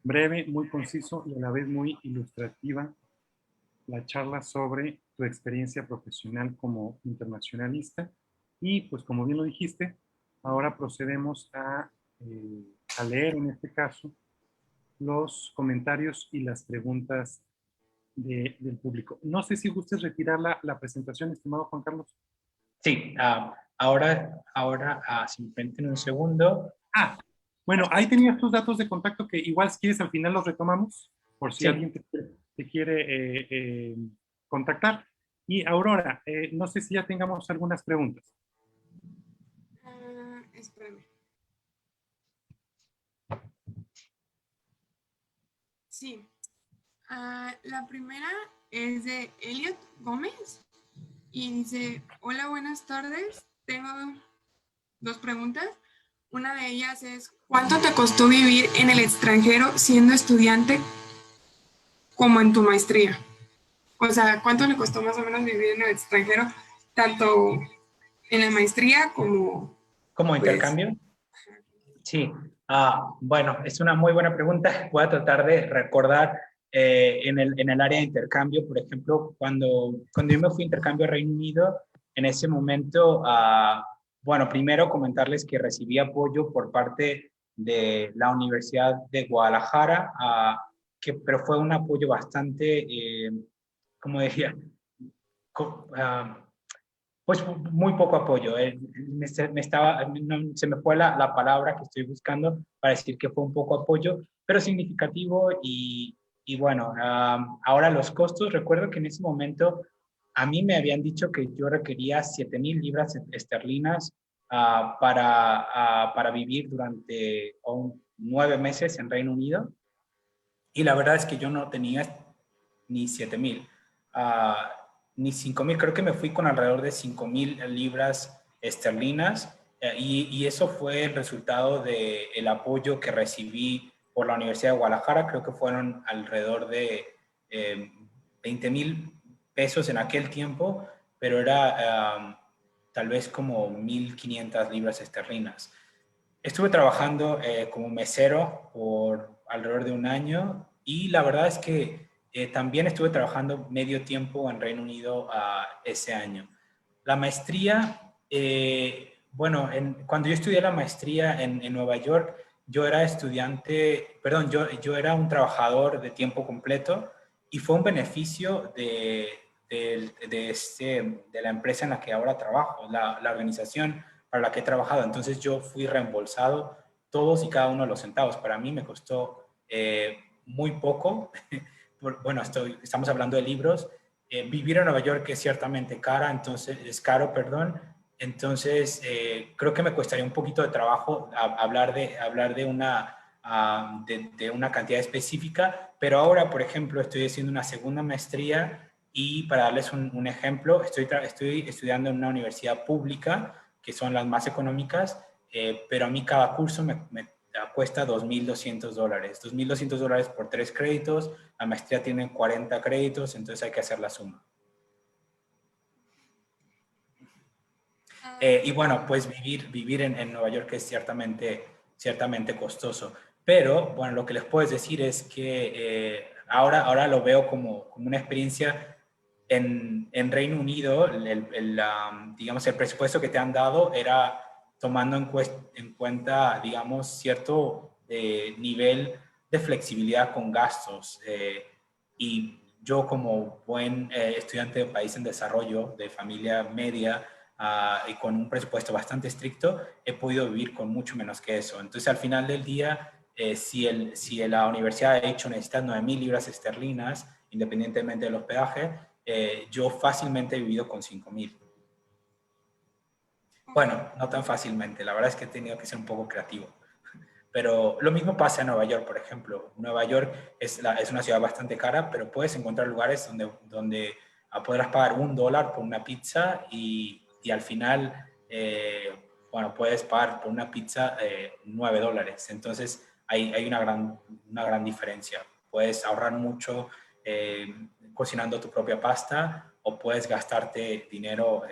breve, muy conciso y a la vez muy ilustrativa la charla sobre tu experiencia profesional como internacionalista. Y pues como bien lo dijiste, ahora procedemos a leer en este caso los comentarios y las preguntas del público. No sé si gustes retirar la presentación, estimado Juan Carlos. Sí, ahora si me permiten un segundo. Bueno, ahí tenías tus datos de contacto que igual si quieres al final los retomamos por si Sí. alguien te quiere contactar. Y Aurora, no sé si ya tengamos algunas preguntas. Espérame. Sí. La primera es de Elliot Gómez y dice, hola, buenas tardes. Tengo dos preguntas. Una de ellas es, ¿cuánto te costó vivir en el extranjero siendo estudiante como en tu maestría? O sea, ¿cuánto le costó más o menos vivir en el extranjero, tanto en la maestría como... ¿Como intercambio? Sí. Bueno, es una muy buena pregunta. Voy a tratar de recordar en el área de intercambio, por ejemplo, cuando yo me fui a intercambio a Reino Unido, en ese momento, bueno, primero comentarles que recibí apoyo por parte de la Universidad de Guadalajara, pero fue un apoyo bastante, ¿cómo diría? Pues muy poco apoyo. Se me fue la palabra que estoy buscando para decir que fue un poco apoyo, pero significativo y bueno, ahora los costos, recuerdo que en ese momento a mí me habían dicho que yo requería 7,000 libras esterlinas para vivir durante 9 meses en Reino Unido y la verdad es que yo no tenía ni 7,000. Ni 5,000, creo que me fui con alrededor de 5,000 libras esterlinas y eso fue el resultado del apoyo que recibí por la Universidad de Guadalajara. Creo que fueron alrededor de 20,000 pesos en aquel tiempo, pero era tal vez como 1,500 libras esterlinas. Estuve trabajando como mesero por alrededor de un año y la verdad es que también estuve trabajando medio tiempo en Reino Unido ese año. La maestría, bueno, cuando yo estudié la maestría en Nueva York, yo era estudiante, perdón, yo era un trabajador de tiempo completo y fue un beneficio de la empresa en la que ahora trabajo, la organización para la que he trabajado. Entonces yo fui reembolsado todos y cada uno de los centavos. Para mí me costó muy poco. Bueno, estamos hablando de libros. Vivir en Nueva York es ciertamente es caro, perdón. Entonces, creo que me costaría un poquito de trabajo hablar de una cantidad específica, pero ahora, por ejemplo, estoy haciendo una segunda maestría y para darles un ejemplo, estoy estudiando en una universidad pública, que son las más económicas, pero a mí cada curso me cuesta $2,200. $2,200 por 3 créditos, la maestría tiene 40 créditos, entonces hay que hacer la suma. Y bueno, pues vivir en Nueva York es ciertamente costoso. Pero, bueno, lo que les puedo decir es que ahora lo veo como una experiencia en Reino Unido. Digamos, el presupuesto que te han dado era tomando en cuenta, digamos, cierto nivel de flexibilidad con gastos. Y yo como buen estudiante de país en desarrollo, de familia media, y con un presupuesto bastante estricto, he podido vivir con mucho menos que eso. Entonces, al final del día, si la universidad ha dicho necesitas 9,000 libras esterlinas, independientemente del hospedaje, yo fácilmente he vivido con 5,000. Bueno, no tan fácilmente, la verdad es que he tenido que ser un poco creativo. Pero lo mismo pasa en Nueva York, por ejemplo. Nueva York es una ciudad bastante cara, pero puedes encontrar lugares donde podrás pagar $1 por una pizza y al final, bueno, puedes pagar por una pizza $9. Entonces, hay una gran diferencia. Puedes ahorrar mucho cocinando tu propia pasta o puedes gastarte dinero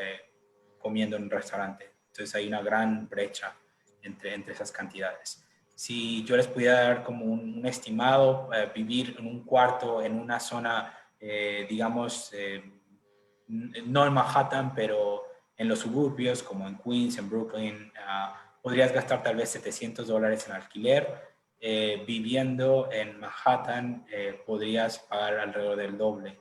comiendo en un restaurante. Entonces, hay una gran brecha entre esas cantidades. Si yo les pudiera dar como un estimado, vivir en un cuarto en una zona, digamos, no en Manhattan, pero en los suburbios, como en Queens, en Brooklyn, podrías gastar tal vez $700 en alquiler. Viviendo en Manhattan, podrías pagar alrededor del doble.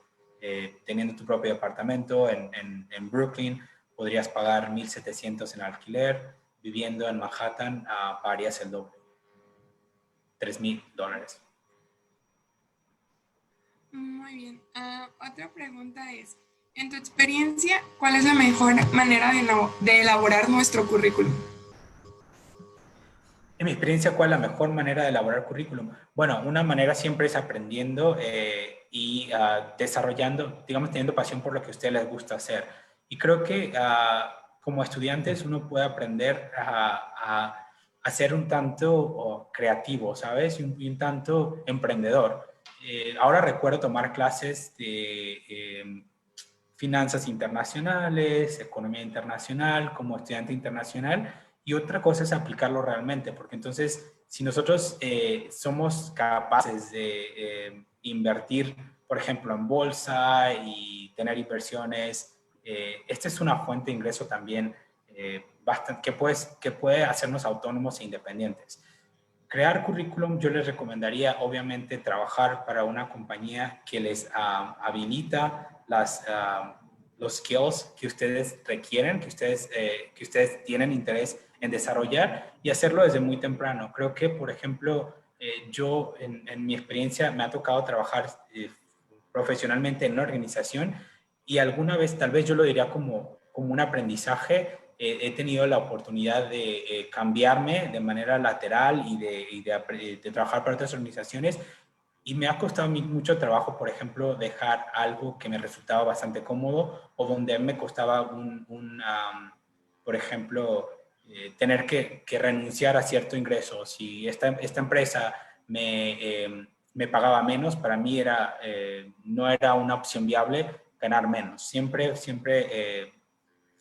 Teniendo tu propio apartamento en Brooklyn, podrías pagar $1,700 en alquiler. Viviendo en Manhattan, pagarías el doble. $3,000. Muy bien. Otra pregunta es, en tu experiencia, ¿cuál es la mejor manera de elaborar nuestro currículum? En mi experiencia, ¿cuál es la mejor manera de elaborar currículum? Bueno, una manera siempre es aprendiendo y desarrollando, digamos, teniendo pasión por lo que a ustedes les gusta hacer. Y creo que como estudiantes uno puede aprender a ser un tanto creativo, ¿sabes? Y un tanto emprendedor. Ahora recuerdo tomar clases de finanzas internacionales, economía internacional, como estudiante internacional, y otra cosa es aplicarlo realmente, porque entonces, si nosotros somos capaces de invertir, por ejemplo, en bolsa y tener inversiones, esta es una fuente de ingreso también que puede hacernos autónomos e independientes. Crear currículum, yo les recomendaría obviamente trabajar para una compañía que les habilita los skills que ustedes requieren, que ustedes tienen interés en desarrollar y hacerlo desde muy temprano. Creo que, por ejemplo, yo en mi experiencia me ha tocado trabajar profesionalmente en una organización y alguna vez, tal vez yo lo diría como un aprendizaje. He tenido la oportunidad de cambiarme de manera lateral y de trabajar para otras organizaciones y me ha costado mucho trabajo, por ejemplo, dejar algo que me resultaba bastante cómodo o donde me costaba por ejemplo, tener que renunciar a cierto ingreso. Si esta empresa me pagaba menos, para mí no era una opción viable ganar menos. Siempre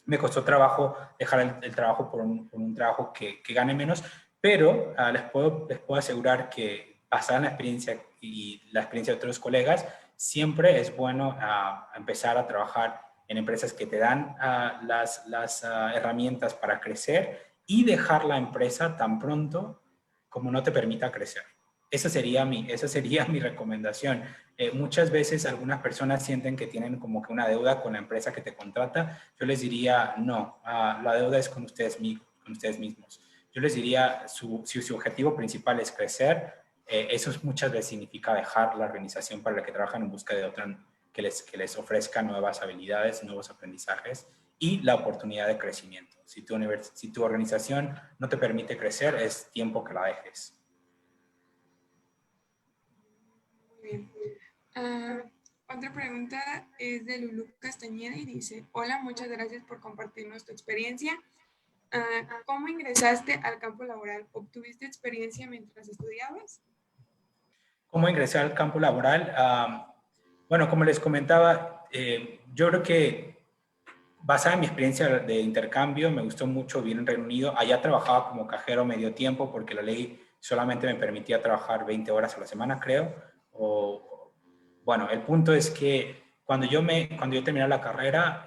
me costó trabajo dejar el trabajo por un trabajo que gane menos, pero les puedo asegurar que basada en la experiencia y la experiencia de otros colegas, siempre es bueno empezar a trabajar en empresas que te dan las herramientas para crecer y dejar la empresa tan pronto como no te permita crecer. Esa sería mi recomendación. Muchas veces algunas personas sienten que tienen como que una deuda con la empresa que te contrata. Yo les diría, no, la deuda es con ustedes mismos. Yo les diría, si su objetivo principal es crecer, eso muchas veces significa dejar la organización para la que trabajan en busca de otra que les ofrezca nuevas habilidades, nuevos aprendizajes y la oportunidad de crecimiento. Si tu organización no te permite crecer, es tiempo que la dejes. Muy bien. Otra pregunta es de Lulú Castañeda y dice, hola, muchas gracias por compartirnos tu experiencia. ¿Cómo ingresaste al campo laboral? ¿Obtuviste experiencia mientras estudiabas? ¿Cómo ingresé al campo laboral? Bueno, como les comentaba, yo creo que basada en mi experiencia de intercambio, me gustó mucho vivir en Reino Unido. Allá trabajaba como cajero medio tiempo porque la ley solamente me permitía trabajar 20 horas a la semana, creo. Bueno, el punto es que cuando yo terminé la carrera,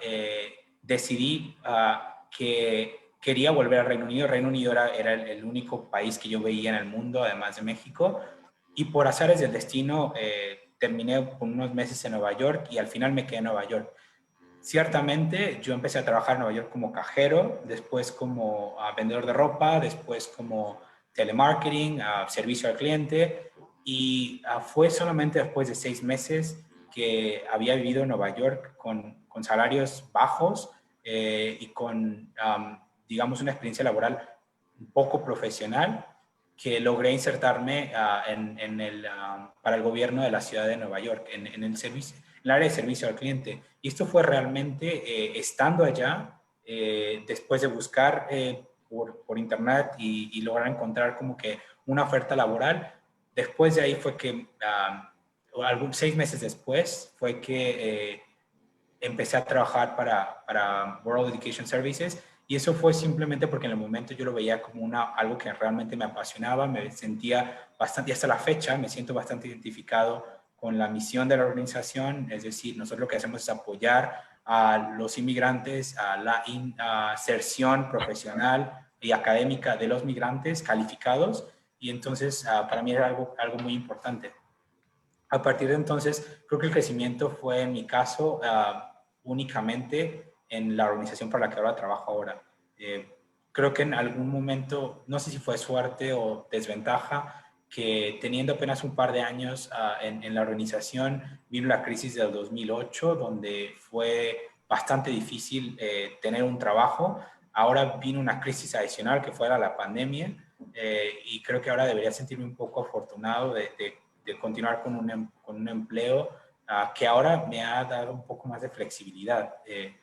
decidí que quería volver a Reino Unido. Reino Unido era el único país que yo veía en el mundo, además de México. Y por azares del destino, terminé con unos meses en Nueva York y al final me quedé en Nueva York. Ciertamente, yo empecé a trabajar en Nueva York como cajero, después como vendedor de ropa, después como telemarketing, servicio al cliente, y fue solamente después de 6 meses que había vivido en Nueva York con salarios bajos y con, digamos, una experiencia laboral un poco profesional, que logré insertarme para el gobierno de la ciudad de Nueva York, en el área de servicio al cliente. Y esto fue realmente estando allá, después de buscar por internet y lograr encontrar como que una oferta laboral. Después de ahí fue que, 6 meses después, fue que empecé a trabajar para World Education Services, y eso fue simplemente porque en el momento yo lo veía como algo que realmente me apasionaba, me sentía bastante, y hasta la fecha me siento bastante identificado con la misión de la organización. Es decir, nosotros lo que hacemos es apoyar a los inmigrantes, a la inserción profesional y académica de los migrantes calificados, y entonces para mí era algo muy importante. A partir de entonces, creo que el crecimiento fue, en mi caso, únicamente en la organización para la que ahora trabajo ahora. Creo que en algún momento, no sé si fue suerte o desventaja, que teniendo apenas un par de años en la organización, vino la crisis del 2008, donde fue bastante difícil tener un trabajo. Ahora vino una crisis adicional que fue la pandemia, y creo que ahora debería sentirme un poco afortunado de continuar con un empleo que ahora me ha dado un poco más de flexibilidad.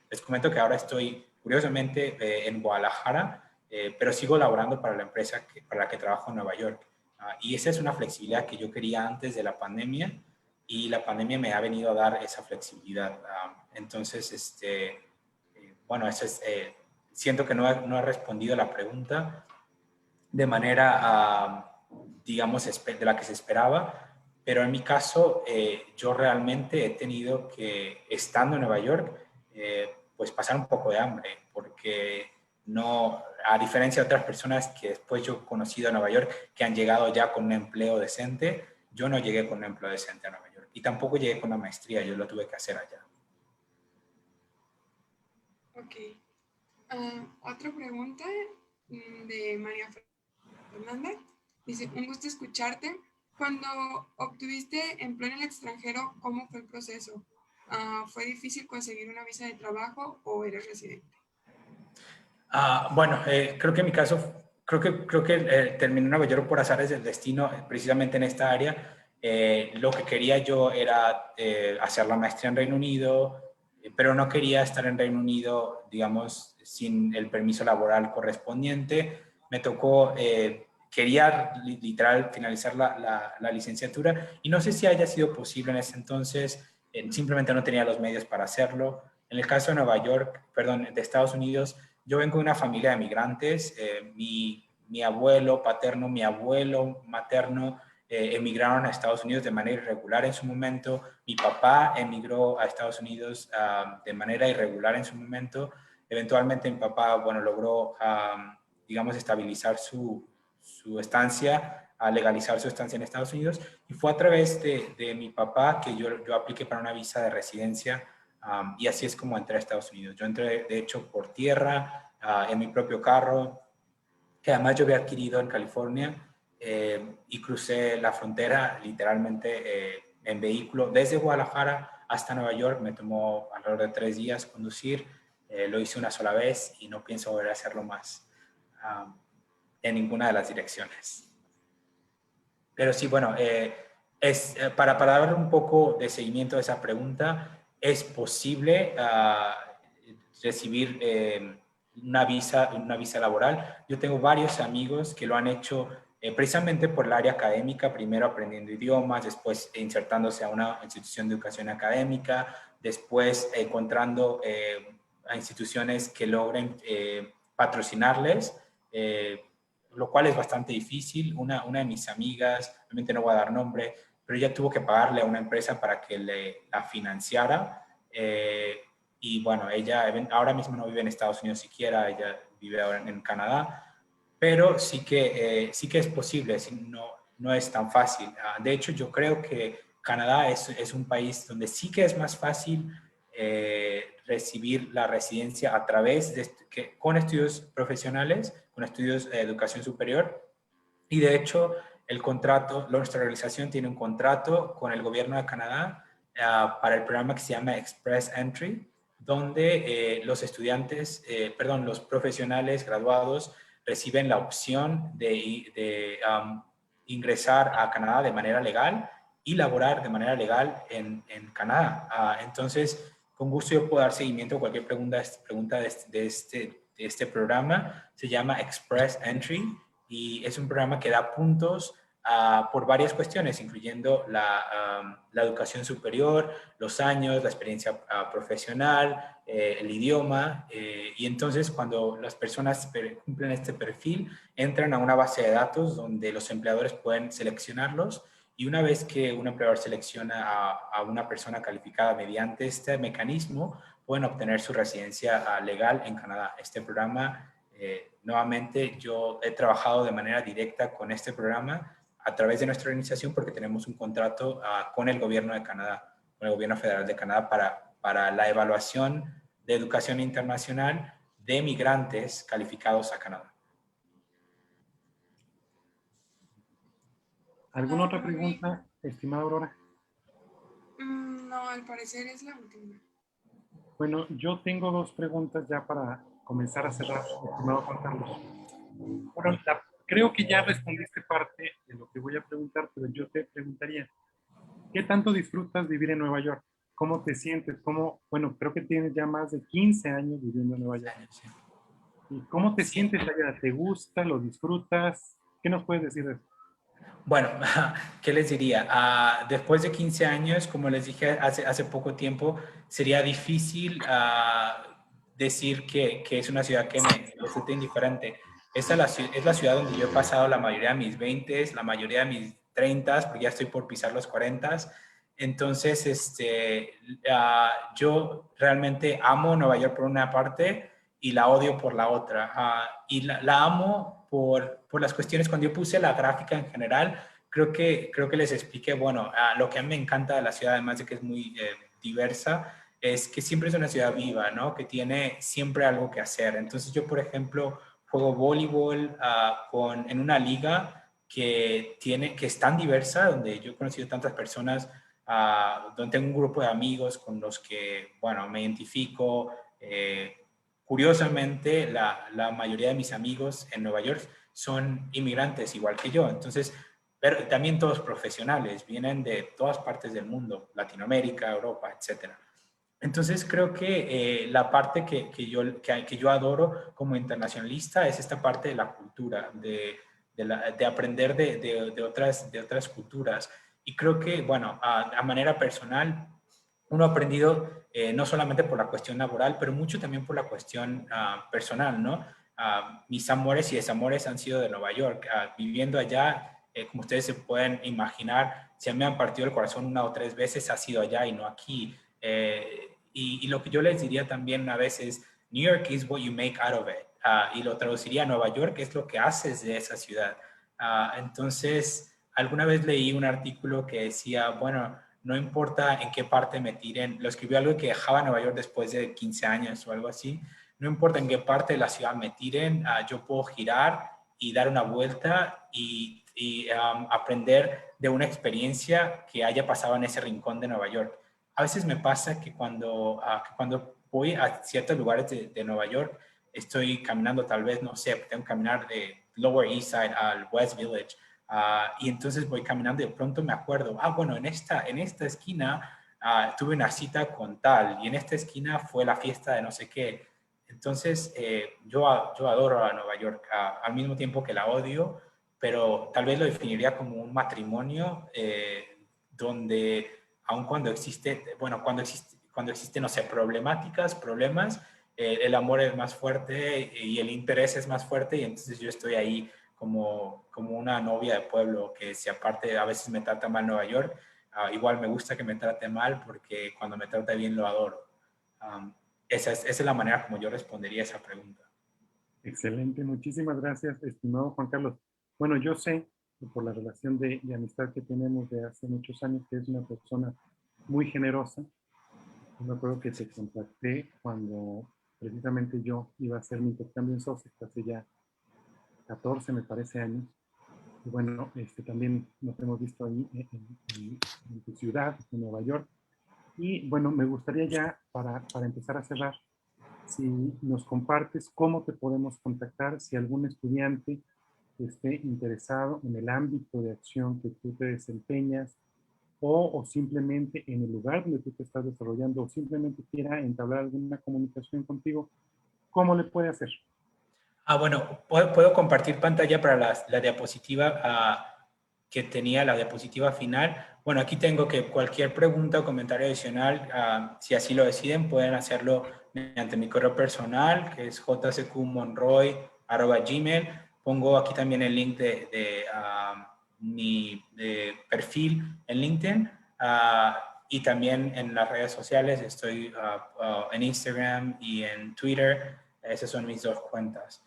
Les comento que ahora estoy, curiosamente, en Guadalajara, pero sigo laborando para la empresa para la que trabajo en Nueva York. Y esa es una flexibilidad que yo quería antes de la pandemia, y la pandemia me ha venido a dar esa flexibilidad. Entonces, bueno, eso es, siento que no he respondido a la pregunta de manera, digamos, de la que se esperaba. Pero en mi caso, yo realmente he tenido que, estando en Nueva York, pues pasar un poco de hambre, porque no, a diferencia de otras personas que después yo he conocido a Nueva York, que han llegado ya con un empleo decente, yo no llegué con un empleo decente a Nueva York. Y tampoco llegué con una maestría, yo lo tuve que hacer allá. Ok. Otra pregunta de María Fernanda. Dice, un gusto escucharte. Cuando obtuviste empleo en el extranjero, ¿cómo fue el proceso? ¿Fue difícil conseguir una visa de trabajo o eres residente? Bueno, creo que en mi caso, creo que terminé en Nueva York por azares del destino, precisamente en esta área. Lo que quería yo era hacer la maestría en Reino Unido, pero no quería estar en Reino Unido, digamos, sin el permiso laboral correspondiente. Me tocó, quería literal finalizar la licenciatura, y no sé si haya sido posible en ese entonces, simplemente no tenía los medios para hacerlo. En el caso de Nueva York, perdón, de Estados Unidos, yo vengo de una familia de migrantes. Mi abuelo paterno, mi abuelo materno emigraron a Estados Unidos de manera irregular en su momento. Mi papá emigró a Estados Unidos de manera irregular en su momento. Eventualmente mi papá, bueno, logró, digamos, estabilizar su estancia, a legalizar su estancia en Estados Unidos, y fue a través de mi papá que yo apliqué para una visa de residencia, y así es como entré a Estados Unidos. Yo entré, de hecho, por tierra, en mi propio carro, que además yo había adquirido en California, y crucé la frontera literalmente en vehículo desde Guadalajara hasta Nueva York. Me tomó alrededor de 3 días conducir. Lo hice una sola vez y no pienso volver a hacerlo más en ninguna de las direcciones. Pero sí, bueno, para dar un poco de seguimiento a esa pregunta, ¿es posible recibir una visa laboral? Yo tengo varios amigos que lo han hecho precisamente por el área académica, primero aprendiendo idiomas, después insertándose a una institución de educación académica, después encontrando a instituciones que logren patrocinarles, lo cual es bastante difícil. Una de mis amigas, realmente no voy a dar nombre, pero ella tuvo que pagarle a una empresa para que la financiara. Y bueno, ella ahora mismo no vive en Estados Unidos siquiera, ella vive ahora en Canadá, pero sí que es posible, no es tan fácil. De hecho, yo creo que Canadá es un país donde sí que es más fácil recibir la residencia a través con estudios profesionales, con estudios de educación superior. Y de hecho, nuestra organización tiene un contrato con el gobierno de Canadá para el programa que se llama Express Entry, donde los profesionales graduados reciben la opción de ingresar a Canadá de manera legal y laborar de manera legal en Canadá. Entonces, con gusto yo puedo dar seguimiento a cualquier pregunta de este programa. Se llama Express Entry y es un programa que da puntos por varias cuestiones, incluyendo la educación superior, los años, la experiencia profesional, el idioma. Y entonces, cuando las personas cumplen este perfil, entran a una base de datos donde los empleadores pueden seleccionarlos. Y una vez que un empleador selecciona a una persona calificada mediante este mecanismo, pueden obtener su residencia legal en Canadá. Este programa, nuevamente, yo he trabajado de manera directa con este programa a través de nuestra organización porque tenemos un contrato con el gobierno de Canadá, con el gobierno federal de Canadá para la evaluación de educación internacional de migrantes calificados a Canadá. ¿Alguna otra pregunta, estimada Aurora? No, al parecer es la última. Bueno, yo tengo 2 preguntas ya para comenzar a cerrar, estimado Juan Carlos. Bueno, creo que ya respondiste parte de lo que voy a preguntar, pero yo te preguntaría, ¿qué tanto disfrutas vivir en Nueva York? ¿Cómo te sientes? Bueno, creo que tienes ya más de 15 años viviendo en Nueva York. ¿Y cómo te sientes allá? ¿Te gusta? ¿Lo disfrutas? ¿Qué nos puedes decir de eso? Bueno, ¿qué les diría? Después de 15 años, como les dije hace poco tiempo, sería difícil decir que es una ciudad que me resulta indiferente. Es la ciudad donde yo he pasado la mayoría de mis 20s, la mayoría de mis 30s, porque ya estoy por pisar los 40s. Entonces, yo realmente amo Nueva York por una parte y la odio por la otra. Y la amo por las cuestiones. Cuando yo puse la gráfica en general, creo que les expliqué, bueno, lo que a mí me encanta de la ciudad, además de que es muy diversa, es que siempre es una ciudad viva, ¿no? Que tiene siempre algo que hacer. Entonces yo, por ejemplo, juego voleibol en una liga que es tan diversa, donde yo he conocido tantas personas, donde tengo un grupo de amigos con los que, bueno, me identifico. Curiosamente, la mayoría de mis amigos en Nueva York son inmigrantes, igual que yo. Entonces, pero también todos profesionales, vienen de todas partes del mundo, Latinoamérica, Europa, etc. Entonces, creo que la parte que yo adoro como internacionalista es esta parte de la cultura, de aprender de otras culturas. Y creo que, bueno, a manera personal, uno ha aprendido no solamente por la cuestión laboral, pero mucho también por la cuestión personal, ¿no? Mis amores y desamores han sido de Nueva York. Viviendo allá, como ustedes se pueden imaginar, si a mí me han partido el corazón 1 o 3 veces, ha sido allá y no aquí. Y lo que yo les diría también una vez es, New York is what you make out of it. Y lo traduciría a Nueva York es lo que haces de esa ciudad. Entonces, alguna vez leí un artículo que decía, bueno, no importa en qué parte me tiren, lo escribió algo que dejaba Nueva York después de 15 años o algo así, no importa en qué parte de la ciudad me tiren, yo puedo girar y dar una vuelta y aprender de una experiencia que haya pasado en ese rincón de Nueva York. A veces me pasa que cuando voy a ciertos lugares de Nueva York, estoy caminando tal vez, no sé, tengo que caminar de Lower East Side al West Village, y entonces voy caminando y de pronto me acuerdo, bueno, en esta esquina tuve una cita con tal, y en esta esquina fue la fiesta de no sé qué. Entonces, yo adoro a Nueva York, al mismo tiempo que la odio, pero tal vez lo definiría como un matrimonio donde, aun cuando existe, bueno, cuando existen, no sé, problemas, el amor es más fuerte y el interés es más fuerte, y entonces yo estoy ahí como una novia de pueblo que, si aparte a veces me trata mal Nueva York, igual me gusta que me trate mal, porque cuando me trata bien lo adoro. Esa es la manera como yo respondería a esa pregunta. Excelente, muchísimas gracias, estimado Juan Carlos. Bueno, yo sé que por la relación de amistad que tenemos de hace muchos años, que es una persona muy generosa. Yo me acuerdo que te contacté cuando precisamente yo iba a hacer mi intercambio en Sussex hace ya 14, me parece, años. Y bueno, también nos hemos visto ahí en tu ciudad, en Nueva York. Y bueno, me gustaría ya, para empezar a cerrar, si nos compartes cómo te podemos contactar, si algún estudiante esté interesado en el ámbito de acción que tú te desempeñas, o simplemente en el lugar donde tú te estás desarrollando, o simplemente quiera entablar alguna comunicación contigo, ¿cómo le puede hacer? Bueno, puedo compartir pantalla para la diapositiva que tenía, la diapositiva final. Bueno, aquí tengo que cualquier pregunta o comentario adicional, si así lo deciden, pueden hacerlo mediante mi correo personal, que es jcqmonroy@gmail. Pongo aquí también el link de mi perfil en LinkedIn, y también en las redes sociales. Estoy en Instagram y en Twitter. Esas son mis 2 cuentas.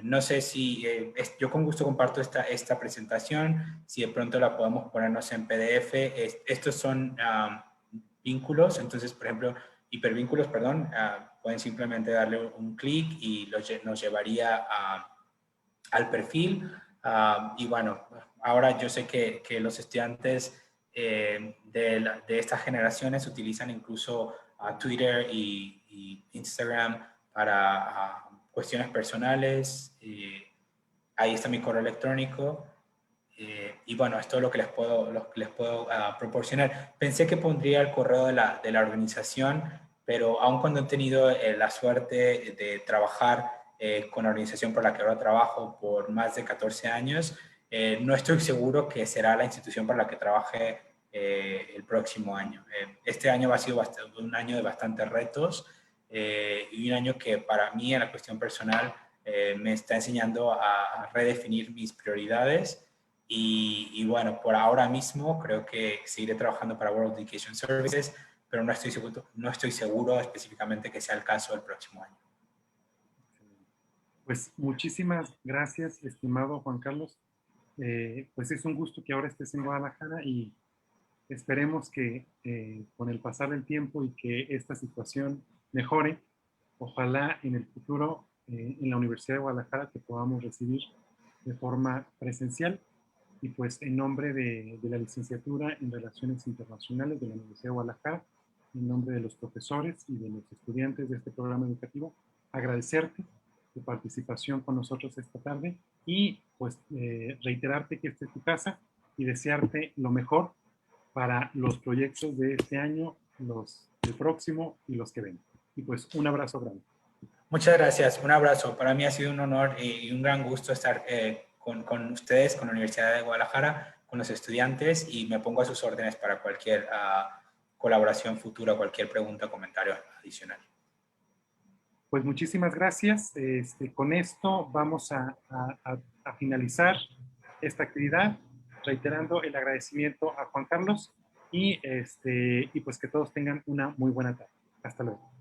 No sé si yo con gusto comparto esta presentación, si de pronto la podemos ponernos en PDF. Estos son vínculos, entonces, por ejemplo, hipervínculos, perdón, pueden simplemente darle un clic y nos llevaría al perfil. Y bueno, ahora yo sé que los estudiantes de estas generaciones utilizan incluso Twitter y Instagram para cuestiones personales. Ahí está mi correo electrónico. Y bueno, esto es lo que les puedo proporcionar. Pensé que pondría el correo de la organización, pero aun cuando he tenido la suerte de trabajar con la organización por la que ahora trabajo por más de 14 años, no estoy seguro que será la institución para la que trabaje el próximo año. Este año ha sido un año de bastantes retos, y un año que para mí, en la cuestión personal, me está enseñando a redefinir mis prioridades. Y bueno, por ahora mismo creo que seguiré trabajando para World Education Services, pero no estoy seguro específicamente que sea el caso el próximo año. Pues muchísimas gracias, estimado Juan Carlos. Pues es un gusto que ahora estés en Guadalajara, y esperemos que con el pasar del tiempo y que esta situación mejore, ojalá en el futuro en la Universidad de Guadalajara te podamos recibir de forma presencial. Y pues en nombre de la licenciatura en Relaciones Internacionales de la Universidad de Guadalajara, en nombre de los profesores y de los estudiantes de este programa educativo, agradecerte tu participación con nosotros esta tarde, y pues reiterarte que esta es tu casa, y desearte lo mejor para los proyectos de este año, los del próximo y los que ven. Y pues un abrazo grande. Muchas gracias, un abrazo. Para mí ha sido un honor y un gran gusto estar con ustedes, con la Universidad de Guadalajara, con los estudiantes, y me pongo a sus órdenes para cualquier colaboración futura, cualquier pregunta o comentario adicional. Pues muchísimas gracias. Con esto vamos a finalizar esta actividad. reiterando el agradecimiento a Juan Carlos y pues que todos tengan una muy buena tarde. Hasta luego.